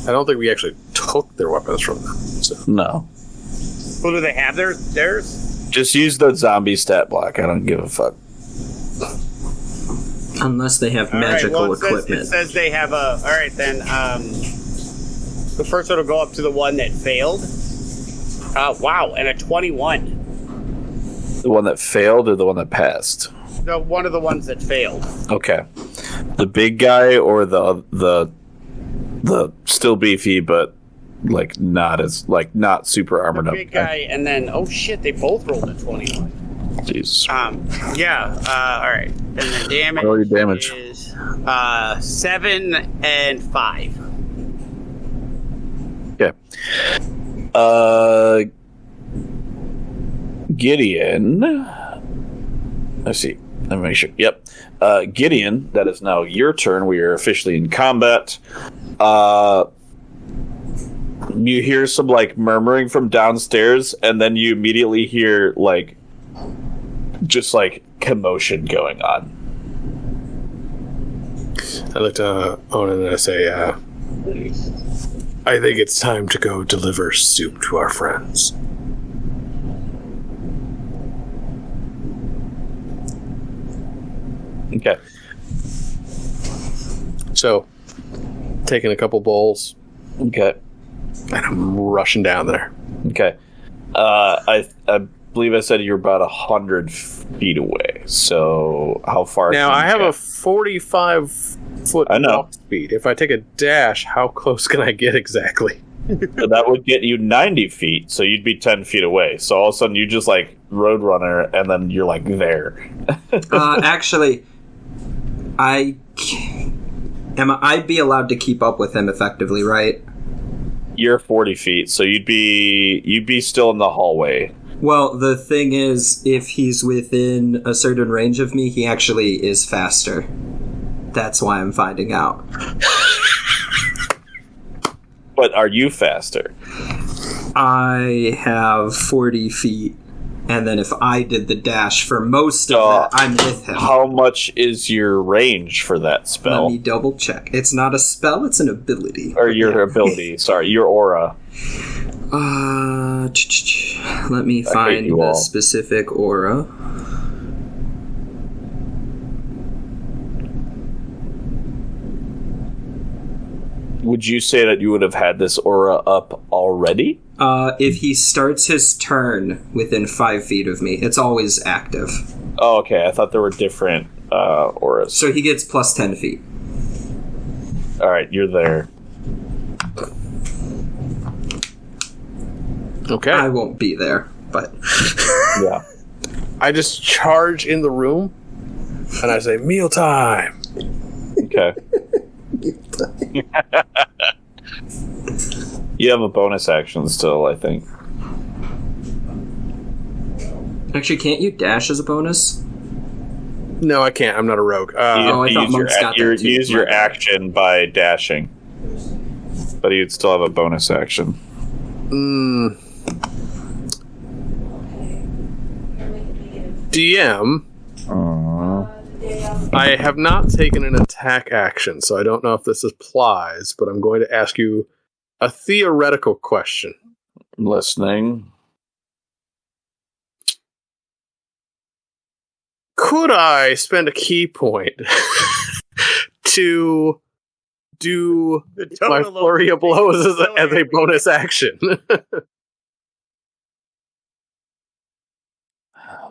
I don't think we actually took their weapons from them. So. No. Well, do they have theirs? Just use the zombie stat block. I don't give a fuck. Unless they have magical equipment. It says they have a... Alright, then, the first one will go up to the one that failed. Wow, and a 21. The one that failed or the one that passed? No, one of the ones that failed. Okay. The big guy or the still beefy but like not super armored the up. Big guy, and then they both rolled a 21. Jeez. Alright. And the damage, Roll your damage. is 7 and 5. Okay. Gideon. Let's see. Let me make sure. Yep. Gideon, that is now your turn. We are officially in combat. You hear some like murmuring from downstairs, and then you immediately hear like just like commotion going on. I look to Onan and I say, I think it's time to go deliver soup to our friends. Okay. So, taking a couple bowls, Okay. and I'm rushing down there. Okay. I believe I said you're about 100 feet away. So how far? Now, can I you have get? a 45-foot I know. walk speed. If I take a dash, how close can I get exactly? So that would get you 90 feet. So you'd be 10 feet away. So all of a sudden you just like Roadrunner, and then you're like there. Actually, I'd be allowed to keep up with him effectively, right? You're 40 feet, so you'd be still in the hallway. Well, the thing is, if he's within a certain range of me, he actually is faster. That's why I'm finding out. But are you faster? I have 40 feet, and then if I did the dash for most of that, I'm with him. How much is your range for that spell? Let me double check. It's not a spell, it's an ability. Or your ability, sorry, your aura. Let me find the specific aura. Would you say that you would have had this aura up already? If he starts his turn within 5 feet of me, it's always active. Oh, okay. I thought there were different auras. So he gets plus 10 feet. All right, you're there. Okay. I won't be there, but... Yeah. I just charge in the room, and I say, mealtime! Okay. You have a bonus action still, I think. Actually, can't you dash as a bonus? No, I can't. I'm not a rogue. I thought monks got that too. Use your action by dashing. But you'd still have a bonus action. DM, I have not taken an attack action, so I don't know if this applies, but I'm going to ask you a theoretical question. Listening. Could I spend a key point to do my flurry of blows as a bonus action?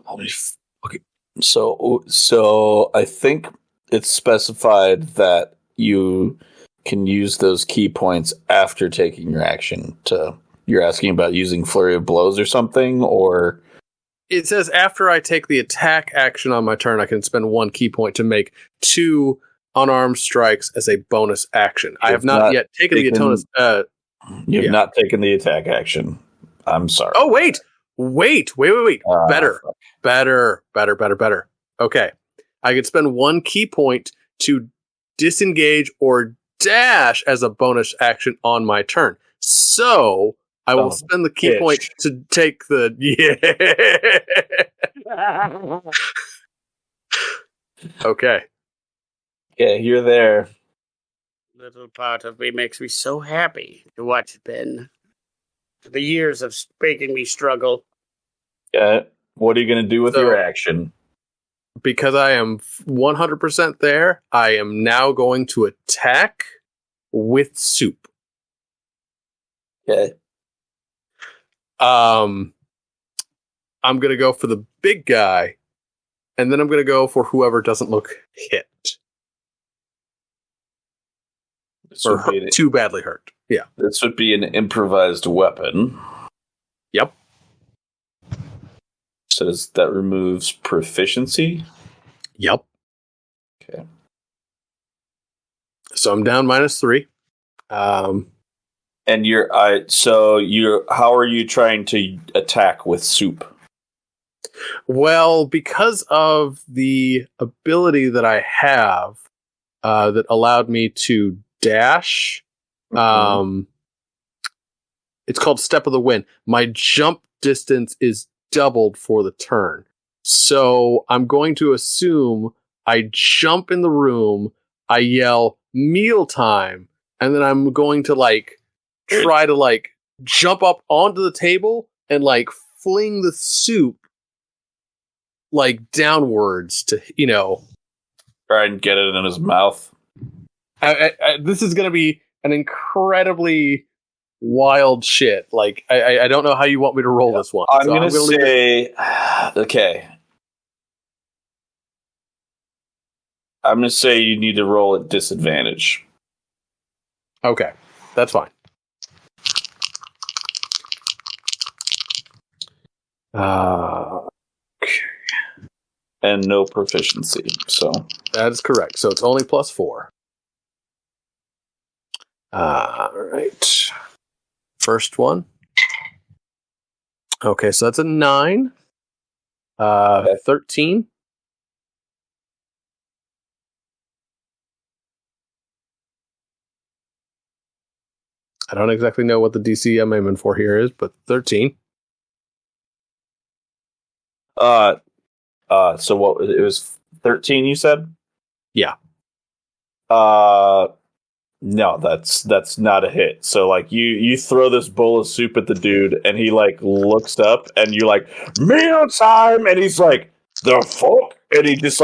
Okay. So I think it's specified that you can use those key points after taking your action. You're asking about using flurry of blows or something, or it says after I take the attack action on my turn, I can spend 1 key point to make 2 unarmed strikes as a bonus action. I have not yet taken the bonus. You have not taken the attack action. I'm sorry. Oh wait. Better. Okay. I could spend 1 key point to disengage or dash as a bonus action on my turn. So I will spend the key point to take the Okay. Yeah, you're there. Little part of me makes me so happy to watch Ben. The years of making me struggle. Yeah. What are you going to do with your action? Because I am 100% there, I am now going to attack with soup. Okay. I'm going to go for the big guy, and then I'm going to go for whoever doesn't look hit. Or too badly hurt. Yeah. This would be an improvised weapon. Yep. Says that removes proficiency. Yep. Okay. So I'm down -3. And how are you trying to attack with soup? Well, because of the ability that I have that allowed me to dash, it's called Step of the Wind. My jump distance is doubled for the turn. So I'm going to assume I jump in the room, I yell mealtime, and then I'm going to try to jump up onto the table and fling the soup downwards to, try and get it in his mouth. This is going to be an incredibly wild shit. I don't know how you want me to roll this one. I'm going to say, okay. I'm going to say you need to roll at disadvantage. Okay, that's fine. Okay. And no proficiency, so. That is correct. So it's only +4. Alright. First one. Okay, so that's a 9. 13. I don't exactly know what the DC I'm aiming for here is, but 13. So what, it was 13 you said? Yeah. No, that's not a hit. So you throw this bowl of soup at the dude and he looks up and you're like, meal time, and he's like, the fuck? And he just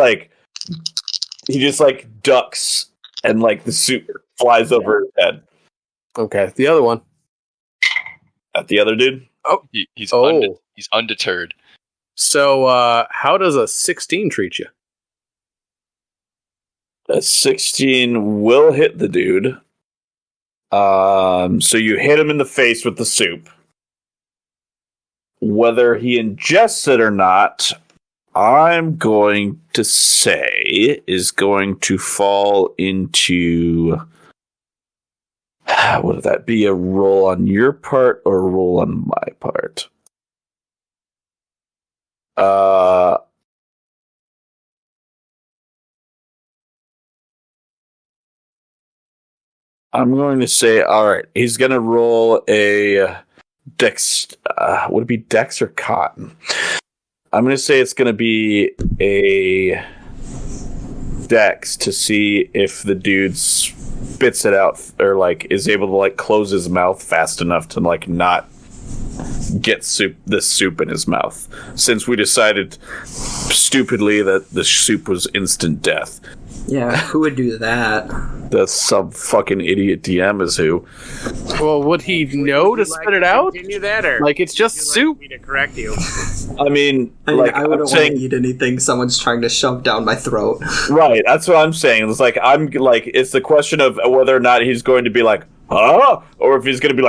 ducks and the soup flies over his head. Okay, the other one. At the other dude? Oh, he's undeterred. So, how does a 16 treat you? A 16 will hit the dude. So you hit him in the face with the soup. Whether he ingests it or not, I'm going to say is going to fall into... Would that be a roll on your part or a roll on my part? I'm going to say, all right, he's going to roll a dex. Would it be dex or cotton? I'm going to say it's going to be a dex to see if the dude spits it out or is able to close his mouth fast enough to not get this soup in his mouth, since we decided stupidly that the soup was instant death. Yeah, who would do that? The sub fucking idiot DM is who. Well, would he know to spit it out? Continue that, or it's just soup. me to correct you. I mean, I wouldn't want to eat anything someone's trying to shove down my throat. Right, that's what I'm saying. It's it's the question of whether or not he's going to be huh? Or if he's going to be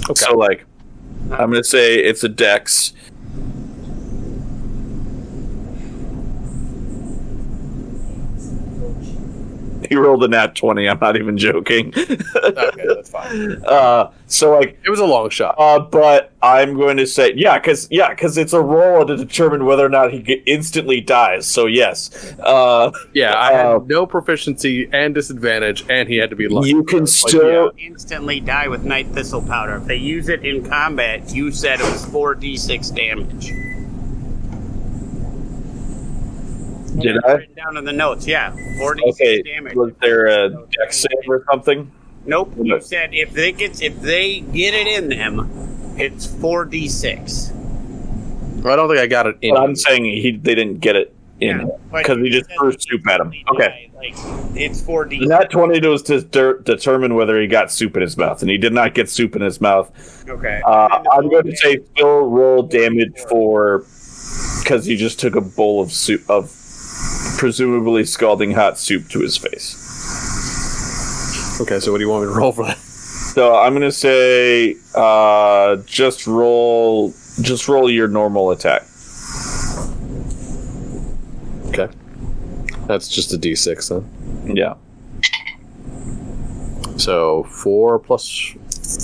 Okay. So I'm going to say it's a dex. He rolled a nat 20. I'm not even joking. Okay, that's fine. So like It was a long shot. but I'm going to say because it's a roll to determine whether or not he instantly dies. So yes. I had no proficiency and disadvantage, and he had to be lucky. You can still Instantly die with night thistle powder. If they use it in combat, you said it was 4d6 damage. Did It's I? written down in the notes, yeah. 4d6 damage. Was there a dex save or something? Nope. You said if they get it in them, it's 4d6. I don't think I got it in. But I'm saying they didn't get it in because he just threw soup at him. Okay. Like, it's 4d6. That 20 was to determine whether he got soup in his mouth, and he did not get soup in his mouth. Okay. I'm going to say still roll damage because he just took a bowl of soup of presumably scalding hot soup to his face. Okay, so what do you want me to roll for that? So I'm going to say just roll your normal attack. Okay. That's just a d6 then. Yeah. So 4 plus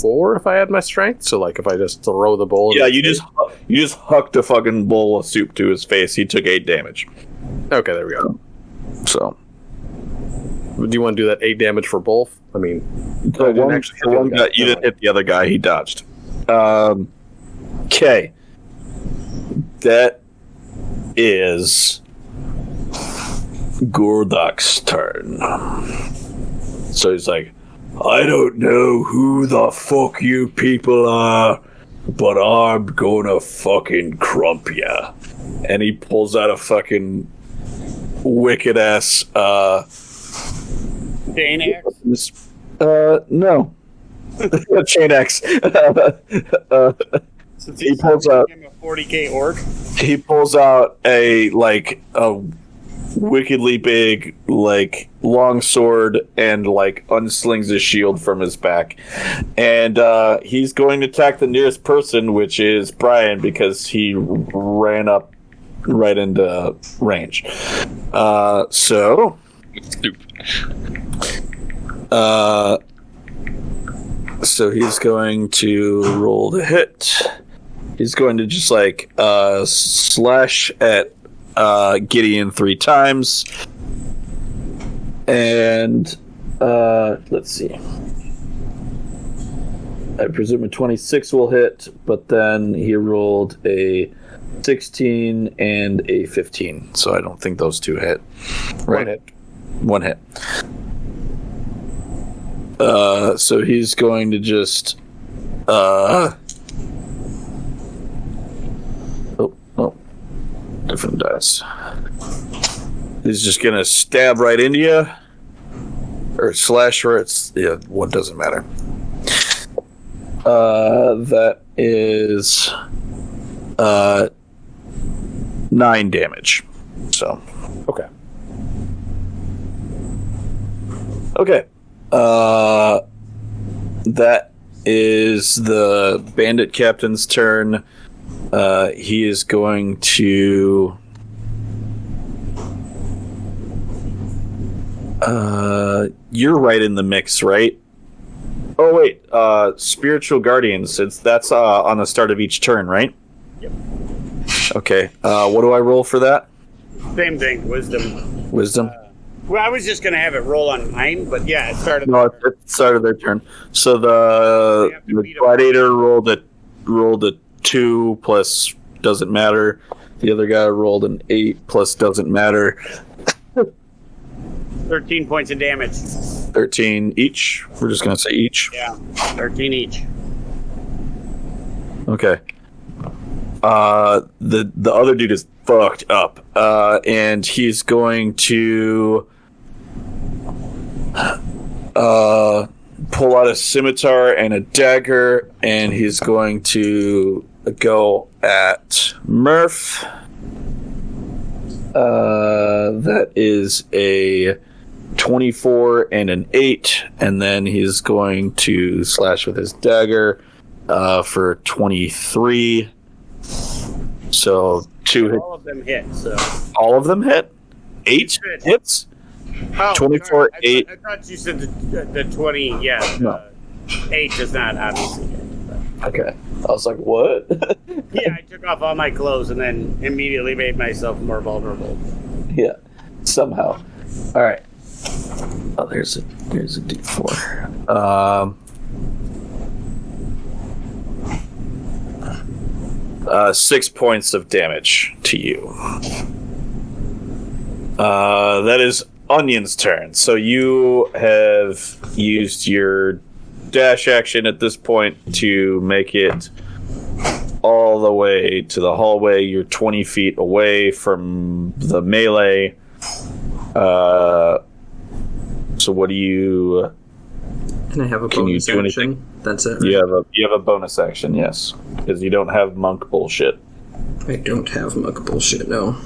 4 if I add my strength. So like if I just throw the bowl. Yeah, you just hucked a fucking bowl of soup to his face. He took 8 damage. Okay, there we go. So Do you want to do that 8 damage for both? I mean, the one guy, you didn't hit the other guy. He dodged. Okay. That is Gordak's turn. So he's like, I don't know who the fuck you people are, but I'm gonna fucking crump ya. And he pulls out a fucking wicked ass Chain axe? No. Chain axe. He pulls out a 40k orc. He pulls out a wickedly big long sword and unslings his shield from his back, and he's going to attack the nearest person, which is Brian, because he ran up right into range. So he's going to roll the hit. He's going to just slash at Gideon 3 times. And let's see. I presume a 26 will hit, but then he rolled a 16 and a 15. So I don't think those two hit. Right? One hit. So he's going to just different dice. He's just gonna stab right into you, or slash where it's what doesn't matter. That is 9 damage. So okay. That is the bandit captain's turn. He is going to you're right in the mix, right? Oh wait, spiritual guardians, that's on the start of each turn, right? Yep. Okay. What do I roll for that? Same thing, wisdom. Wisdom. Well, I was just going to have it roll on mine, but yeah, it started. No, it started their turn. So the gladiator rolled a 2 plus doesn't matter. The other guy rolled an 8 plus doesn't matter. 13 points of damage. 13 each. We're just gonna say each. Yeah, 13 each. Okay. The other dude is fucked up, and he's going to pull out a scimitar and a dagger, and he's going to go at Murph. That is a 24 and an 8, and then he's going to slash with his dagger for 23. So 2 hits. All of them hit, so. All of them hit? 8 hits? Oh, 24, sorry. 8. I thought you said the 20. Yeah. No. 8 does not obviously hit. But. Okay. I was like, what? Yeah, I took off all my clothes and then immediately made myself more vulnerable. Yeah. Somehow. All right. Oh, there's a D4. 6 points of damage to you. That is Onion's turn. So you have used your dash action at this point to make it all the way to the hallway. You're 20 feet away from the melee. So what do you... Can I have a Can you bonus do action? anything? That's it. You have a bonus action, yes, because you don't have monk bullshit. I don't have muck bullshit, no.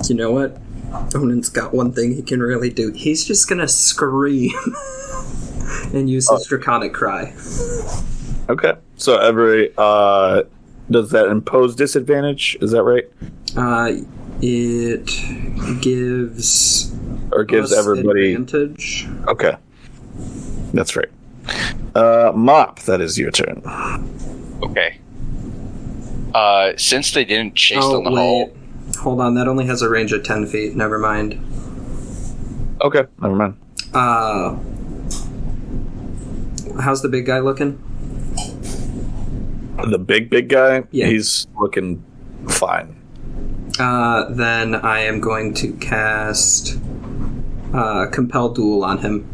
You know what? Onan's got one thing he can really do. He's just gonna scream and use his draconic cry. Okay, so every does that impose disadvantage? Is that right? It gives Gives us everybody advantage. Okay, that's right. Mop, that is your turn. Okay. Since they didn't chase down the hall. Hold on, that only has a range of 10 feet. Never mind. Okay, never mind. How's the big guy looking? The big guy, Yeah. He's looking fine. Then I am going to cast Compel Duel on him.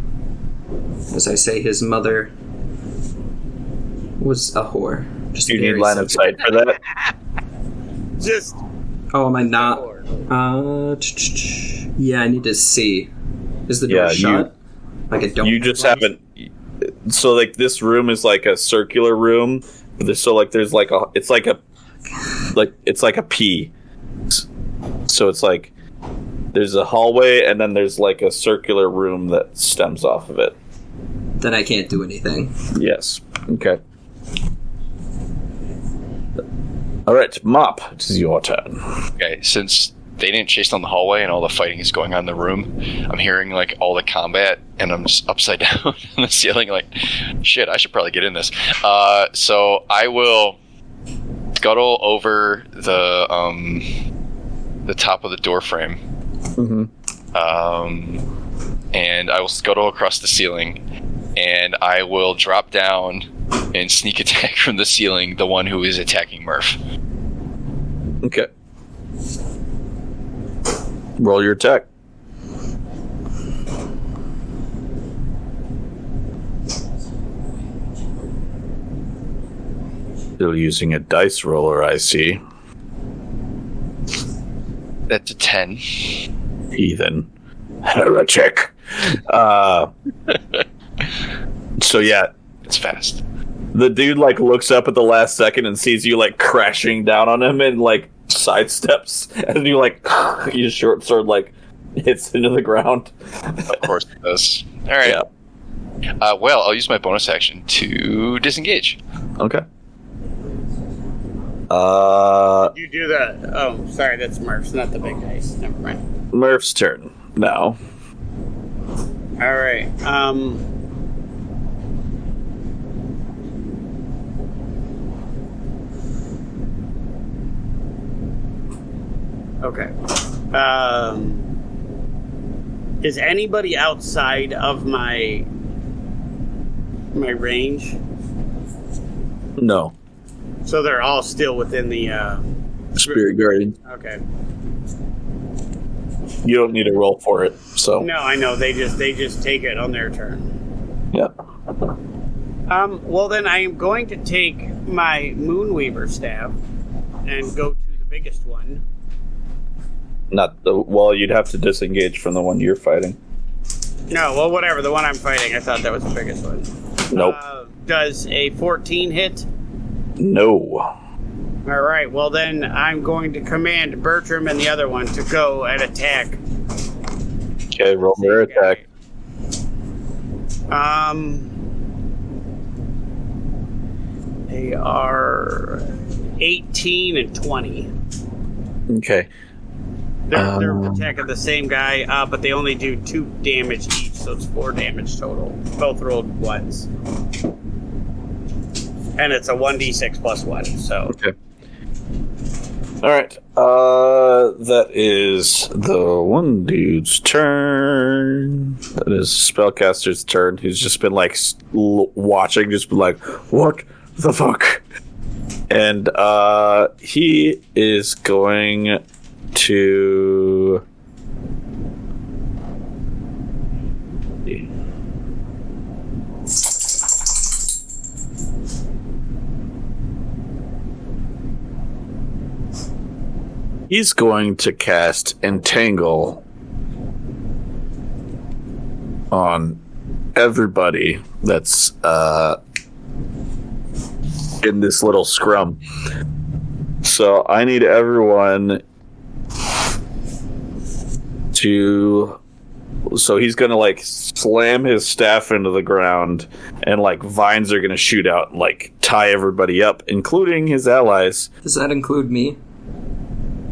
As I say, his mother was a whore. Just Do you need very line of simple. sight for that? Just. Oh, am I not? Yeah, I need to see. Is the door Yeah, shut? Like I don't. You just haven't. So like this room is like a circular room. So like there's like a. It's like a P. So it's like there's a hallway and then there's like a circular room that stems off of it. Then I can't do anything. Yes. Okay. All right, Mop, it is your turn. Okay, since they didn't chase down the hallway and all the fighting is going on in the room, I'm hearing like all the combat and I'm just upside down on the ceiling like, shit, I should probably get in this. So I will scuttle over the top of the door frame. Mm-hmm. And I will scuttle across the ceiling and I will drop down and sneak attack from the ceiling the one who is attacking Murph. Okay. Roll your attack. Still using a dice roller, I see. That's a 10. Heathen. Heretic. So yeah, It's fast. the dude like looks up at the last second and sees you like crashing down on him and like sidesteps, and you like your short sword like hits into the ground. Of course it does. All right. Yeah. Well, I'll use my bonus action to disengage. Okay. You do the. Oh, sorry, that's Murph's, not the big guys. Never mind. Murph's turn now. All right. Okay. Is anybody outside of my range? No. So they're all still within the Spirit Guardian. Okay. You don't need to roll for it, so No, I know. They just take it on their turn. yeah. Well then I am going to take my Moonweaver staff and go to the biggest one. Not the well, you'd have to disengage from the one you're fighting. No, well whatever, the one I'm fighting, I thought that was the biggest one. Nope. Does a 14 hit? No. Alright, well then I'm going to command Bertram and the other one to go and attack. Okay, roll their attack. They are 18 and 20. Okay. They're attacking the same guy, but they only do 2 damage each, so it's 4 damage total. Both rolled ones. And it's a 1d6 plus 1, so... Okay. Alright. That is the one dude's turn. That is Spellcaster's turn. He's just been, like, watching, just been like, what the fuck? And, he is going to... He's going to cast Entangle on everybody that's in this little scrum. So I need everyone to... So he's going to, like, slam his staff into the ground, and, like, vines are going to shoot out and, like, tie everybody up, including his allies. Does that include me?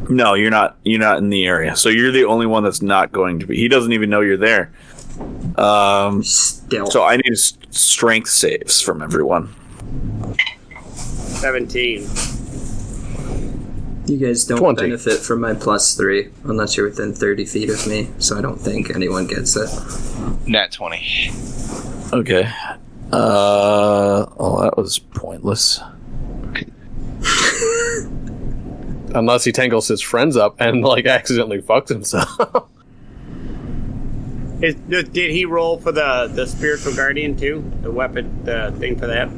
No, you're not in the area. So you're the only one that's not going to be. He doesn't even know you're there. Still. So I need strength saves from everyone. 17. You guys don't 20. benefit from my +3 unless you're within 30 feet of me, so I don't think anyone gets it. Nat 20. Okay. Oh, that was pointless. Unless he tangles his friends up and, like, accidentally fucks himself. Did he roll for the spiritual guardian too? The weapon, the thing for that?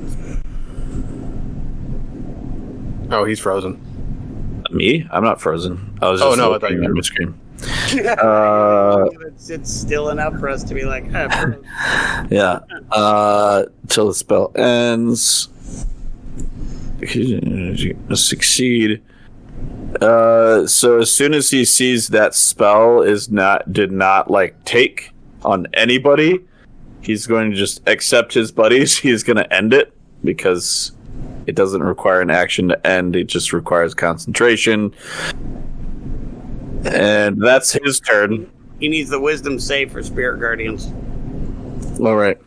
Oh, he's frozen. Me? I'm not frozen. I was just I thought looking you at were. my screen. It's still enough for us to be like, Yeah. Till the spell ends. Succeed. So as soon as he sees that spell did not like take on anybody, he's going to just accept his buddies. He's going to end it because it doesn't require an action to end. It just requires concentration. And that's his turn. he needs the wisdom save for spirit guardians. All right.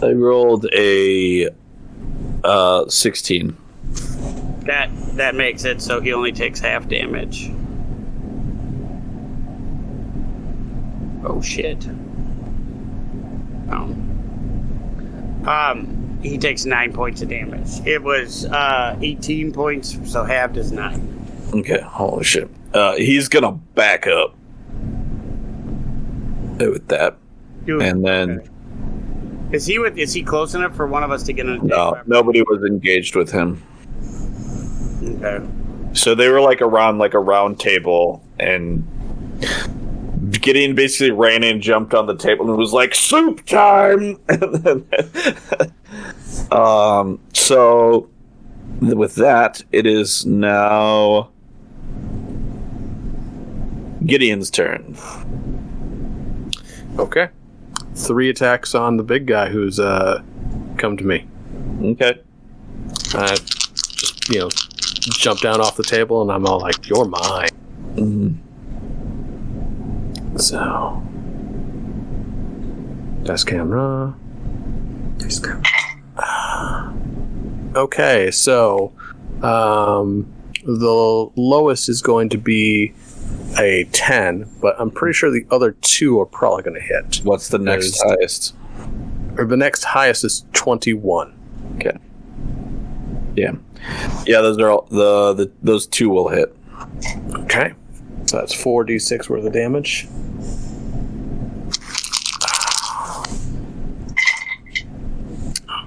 I rolled a 16. That makes it so he only takes half damage. Oh shit. He takes 9 points of damage. It was 18 points, so halved is 9. Okay, holy shit. He's gonna back up with that. Dude, And then okay. Is he close enough for one of us to get an attack? no, nobody was engaged with him. Okay. So they were like around like a round table, and Gideon basically ran in, jumped on the table, and was like, "Soup time!" So with that, it is now Gideon's turn. Okay. 3 attacks on the big guy who's come to me. Okay. Just, jump down off the table, and I'm all like, "You're mine." Mm-hmm. So, desk camera. Okay, so the lowest is going to be a 10, but I'm pretty sure the other 2 are probably going to hit. What's the next highest? Or the next highest is 21. Okay. Yeah. Those are all those 2 will hit. Okay, so that's 4d6 worth of damage.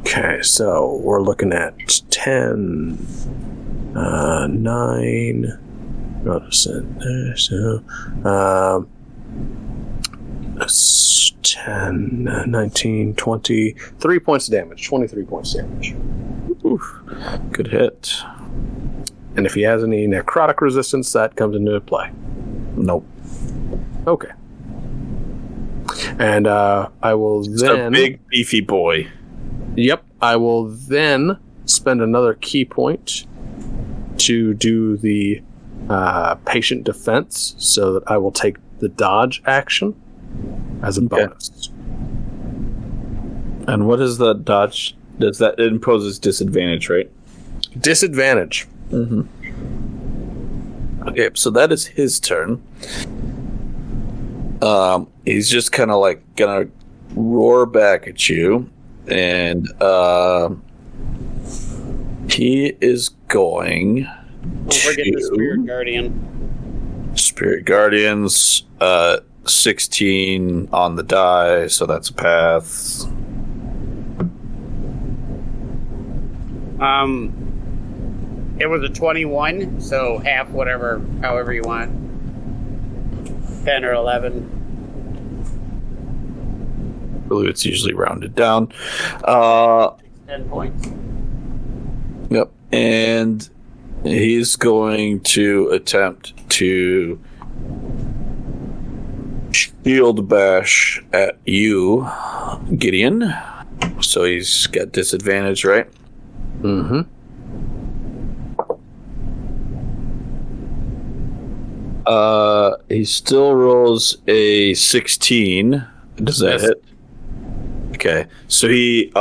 Okay, so we're looking at 10, 9. That's 10, 19, 20, 3 points of damage, 23 points of damage. Oof. Good hit. And if he has any necrotic resistance, that comes into play. Nope. Okay. And I will It's then... a big, beefy boy. Yep. I will then spend another key point to do the patient defense, so that I will take the dodge action as a bonus. And what is the dodge? Does that imposes disadvantage, right? Disadvantage. Mm-hmm. Okay, so that is his turn. He's just kind of like gonna roar back at you, and he is going Don't forget the Spirit Guardian. Spirit Guardians, 16 on the die, so that's a pass. It was a 21, so half whatever, however you want. 10 or 11. I believe it's usually rounded down. 10 points. Yep. And he's going to attempt to shield bash at you, Gideon. So he's got disadvantage, right? Mm-hmm. He still rolls a 16. Does that hit? Okay. So he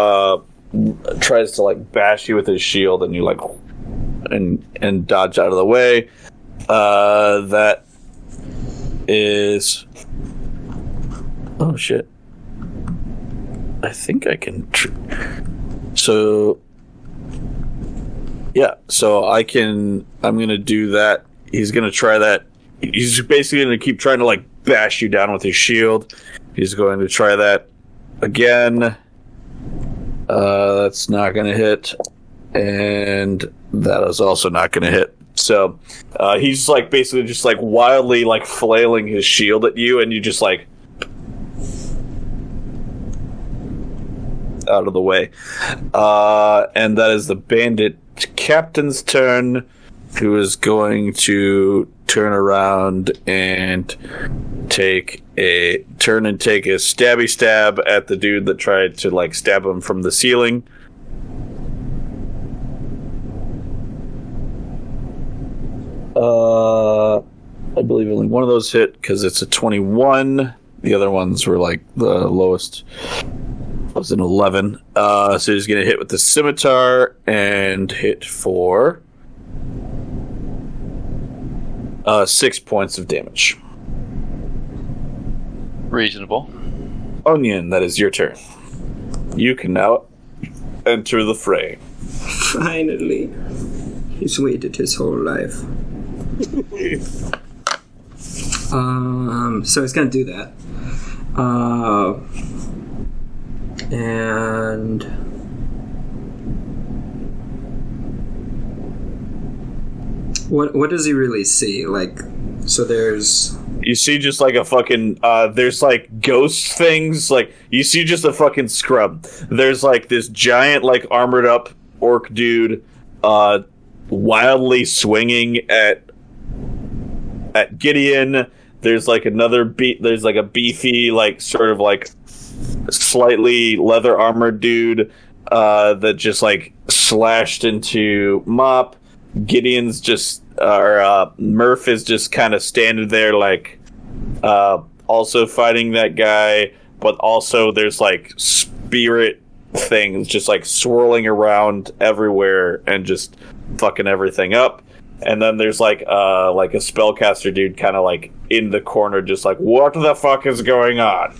tries to like bash you with his shield, and you like and dodge out of the way. That is. Oh shit! I think I can. So. Yeah. So I can. I'm gonna do that. He's gonna try that. He's basically going to keep trying to, like, bash you down with his shield. He's going to try that again. That's not going to hit. And that is also not going to hit. So, he's, like, basically just, like, wildly, like, flailing his shield at you, and you just, like, out of the way. And that is the bandit captain's turn, who is going to turn around and take a stabby stab at the dude that tried to like stab him from the ceiling. I believe only one of those hit because it's a 21. The other ones were like the lowest. It was an 11. So he's gonna hit with the scimitar and hit for 6 points of damage. Reasonable. Onion, that is your turn. You can now enter the fray. Finally. He's waited his whole life. So he's gonna do that. And what does he really see? Like, so there's... You see just like a fucking, there's like ghost things, like, you see just a fucking scrub. There's like this giant, like, armored up orc dude, wildly swinging at Gideon. There's like there's like a beefy, like, sort of like, slightly leather armored dude, that just like slashed into Mop. Gideon's just, Murph is just kind of standing there, like, also fighting that guy, but also there's, like, spirit things just, like, swirling around everywhere and just fucking everything up. And then there's, like a spellcaster dude kind of, like, in the corner, just like, what the fuck is going on?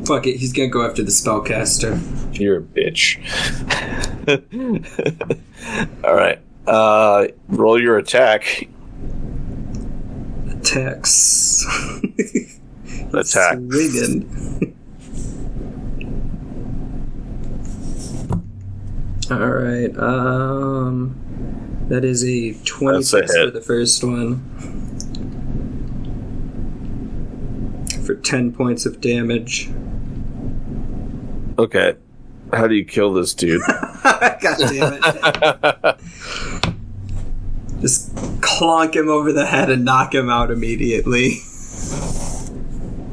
Fuck it, he's gonna go after the spellcaster. You're a bitch. Alright. Roll your attack. Attacks. Attack. Swinging. Alright, that is a 26 for the first one. For 10 points of damage. Okay. How do you kill this dude? God damn it. Just clonk him over the head and knock him out immediately.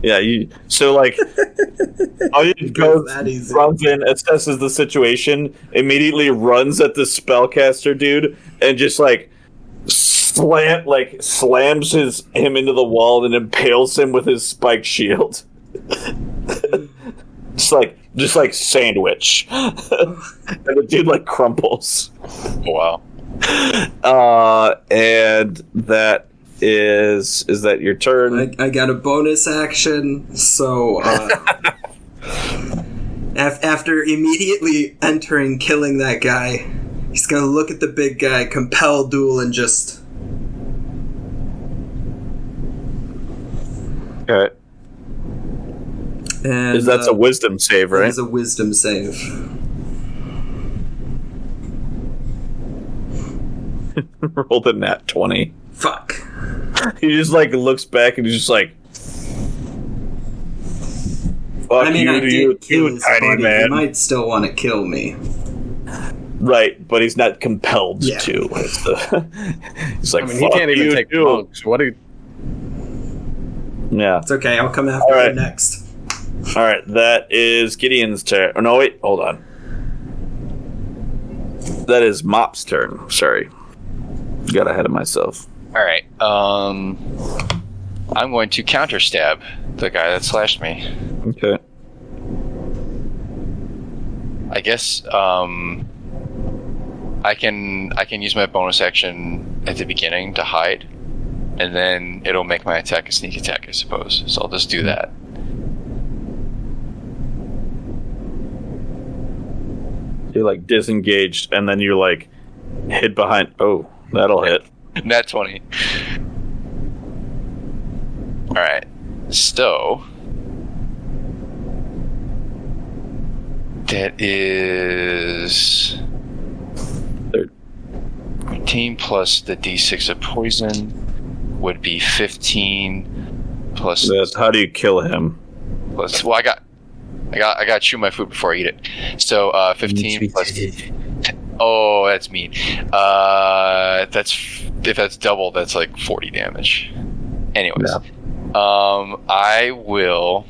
Yeah, so like all you goes, that easy. runs in, assesses the situation, immediately runs at the spellcaster dude, and just like slams him into the wall and impales him with his spiked shield. just like sandwich. And the dude like crumples. Wow. And that is that your turn? I got a bonus action, so after immediately entering, killing that guy, he's gonna look at the big guy, compel duel, and just. Okay. And That's a wisdom save, right? It's a wisdom save. Rolled a nat 20. Fuck. He just like looks back and he's just like, "Fuck I mean, I did kill his tiny buddy. man." He might still want to kill me. Right, but he's not compelled Yeah. to. He's like, I mean, he "Fuck can't even you, take dude." monks. What do you... Yeah. It's okay. I'll come after All right. you next. All right, that is Gideon's turn. Oh no, wait, hold on. That is Mop's turn. Sorry, got ahead of myself. All right. I'm going to counter stab the guy that slashed me. Okay. I guess I can use my bonus action at the beginning to hide, and then it'll make my attack a sneak attack, I suppose. So I'll just do that. You're like disengaged, and then you're like hid behind. Oh, that'll hit. Nat 20. All right. So that is 13 plus the d6 of poison would be 15 plus. That's how do you kill him? Plus, well, I got to chew my food before I eat it. So 15 plus. Oh, that's mean. If that's double, that's like 40 damage. Anyways, Yeah. I will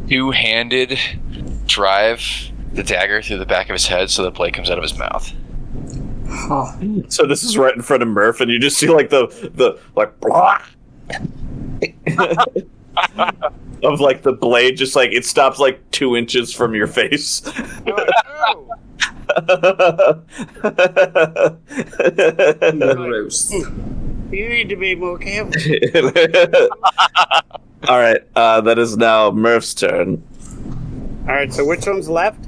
two-handed drive the dagger through the back of his head so the blade comes out of his mouth. Huh. So this is right in front of Murph, and you just see like the like blah, of like the blade, just like it stops like 2 inches from your face. Gross. You need to be more careful. All right, that is now Murph's turn. All right, so which one's left?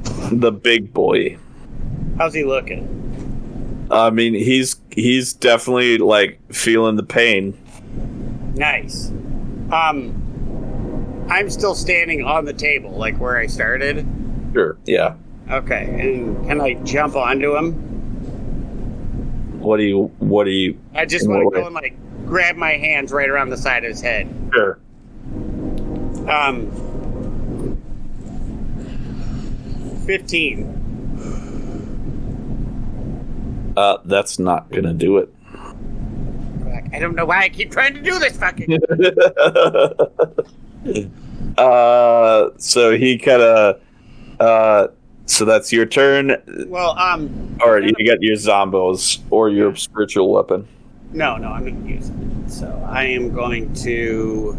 The big boy. How's he looking? I mean, he's definitely like feeling the pain. Nice. I'm still standing on the table, like where I started. Sure. Yeah. Okay, and can I jump onto him? What do you? I just want to go and like grab my hands right around the side of his head. Sure. 15. That's not gonna do it. I don't know why I keep trying to do this fucking. So he kind of. So that's your turn. Well, Or you got your zombos or your spiritual weapon. No, I'm going to use it. So I am going to.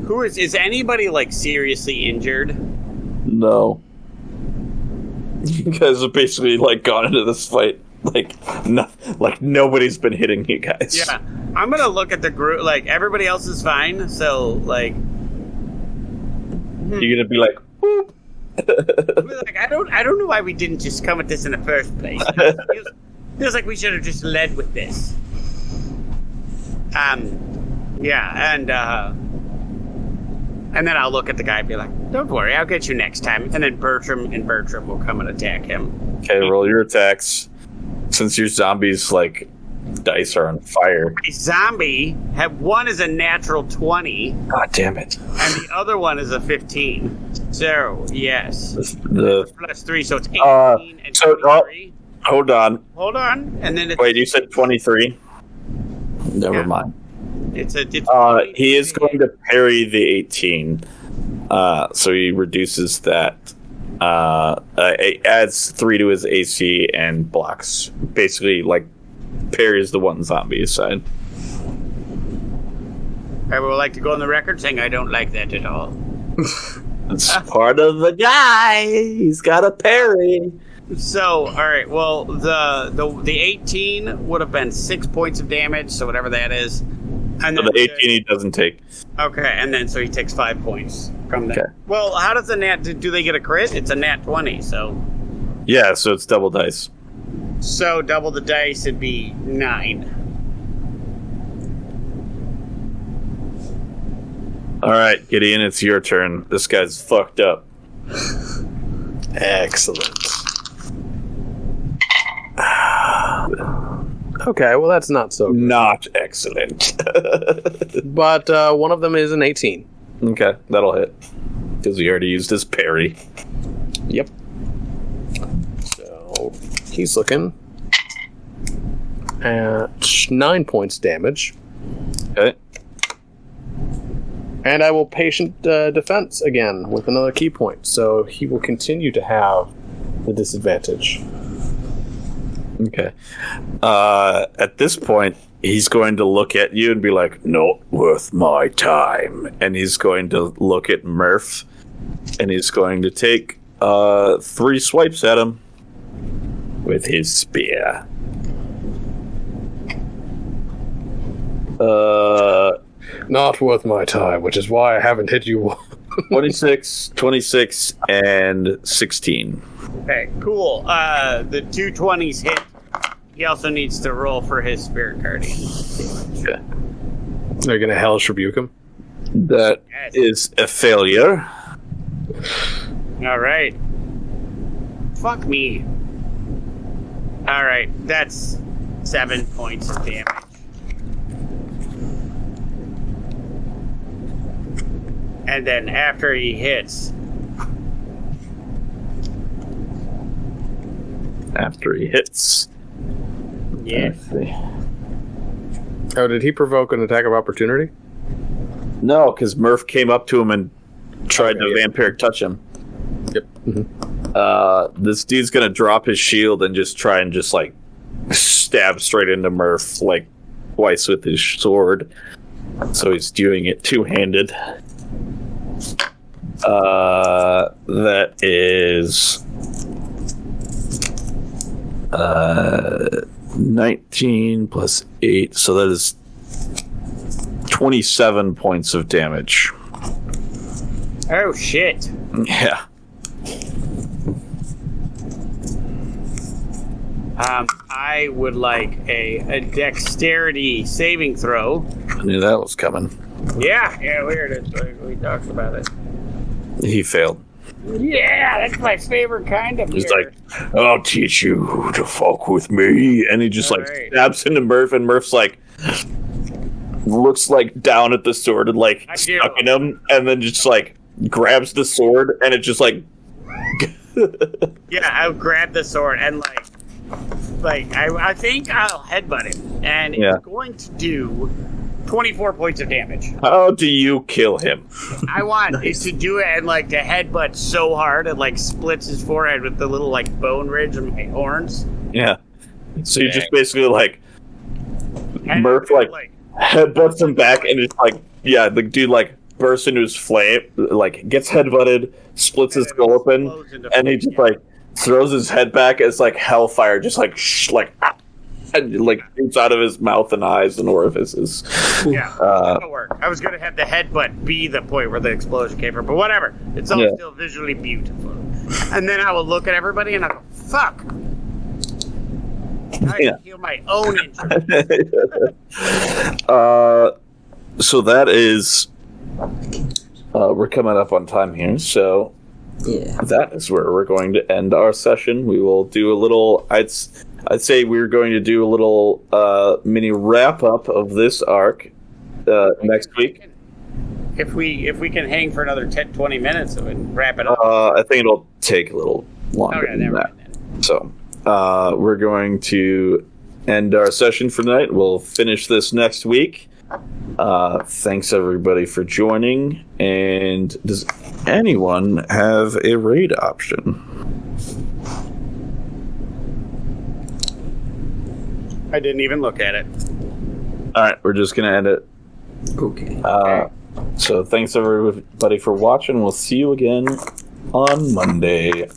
Who is anybody like seriously injured? No. You guys have basically like gone into this fight like nobody's been hitting you guys. Yeah, I'm gonna look at the group. Like everybody else is fine. So like, You're gonna be like, whoop. like I don't know why we didn't just come at this in the first place. Feels like we should have just led with this. Yeah, and then I'll look at the guy and be like, "Don't worry, I'll get you next time." And then Bertram will come and attack him. Okay, roll your attacks. Since your zombies like dice are on fire. A zombie one is a natural 20. God damn it. And the other one is a 15. So yes, The plus 3, so it's 18 and so 23. hold on. Hold on, and then it's Wait, you said 23? Never Yeah. mind. It's he is going to parry the 18. So he reduces that. Adds 3 to his AC and blocks. Basically, like, parries the one zombie side. I would like to go on the record saying I don't like that at all. It's part of the guy. He's got a parry. So, all right. Well, the 18 would have been 6 points of damage. So whatever that is. And So the 18 he doesn't take. Okay, and then so he takes 5 points from that. Okay. Well, how does the nat? Do they get a crit? It's a nat 20. So Yeah, so it's double dice. So double the dice, it'd be 9. All right, Gideon, it's your turn. This guy's fucked up. Excellent. Okay, well that's not so good. Not excellent. But one of them is an 18. Okay, that'll hit. Because he already used his parry. Yep. So he's looking at 9 points damage. Okay. And I will patient defense again with another key point. So he will continue to have the disadvantage. Okay. At this point, he's going to look at you and be like, not worth my time. And he's going to look at Murph. And he's going to take 3 swipes at him with his spear. Not worth my time, which is why I haven't hit you. 26, and 16. Okay, cool. The 2 20s hit. He also needs to roll for his spirit guardian. Okay. Are you going to hellish rebuke him? That is a failure. All right. Fuck me. All right, that's 7 points of damage. And then after he hits, yeah. Let's see. Oh, did he provoke an attack of opportunity? No, because Murph came up to him and tried to vampiric touch him. Yep. Mm-hmm. This dude's gonna drop his shield and just try and just like stab straight into Murph like twice with his sword. So he's doing it two-handed. That is 19 plus 8, so that is 27 points of damage. Oh shit. Yeah. I would like a dexterity saving throw. I knew that was coming. Yeah, weird. We talked about it. He failed. Yeah, that's my favorite kind of He's beer. like, I'll teach you to fuck with me. And he just All right. stabs into Murph, and Murph's like, looks like down at the sword and like stuck in him, and then just like grabs the sword, and it just like. Yeah, I'll grab the sword and I think I'll headbutt him, and it's going to do 24 points of damage. How do you kill him? I want it to do it and to headbutt so hard it splits his forehead with the little bone ridge of my horns. Yeah. So you just basically And Murph headbutts him back, and it's the dude bursts into his flame, gets headbutted, splits his skull open, and he just throws his head back as hellfire just and shoots out of his mouth and eyes and orifices. Yeah, that'll work. I was going to have the headbutt be the point where the explosion came from, but whatever. It's all still visually beautiful. And then I will look at everybody and I go, fuck. I can heal my own injury. So that is... we're coming up on time here, so... Yeah. That is where we're going to end our session. We will do a little... I'd say we're going to do a little mini wrap-up of this arc next week. If we can hang for another 10-20 minutes and wrap it up. I think it'll take a little longer Okay, than never that. mind then. So we're going to end our session for tonight. We'll finish this next week. Thanks everybody for joining. And does anyone have a raid option? I didn't even look at it. All right, we're just gonna end it. Okay. So thanks everybody for watching. We'll see you again on Monday.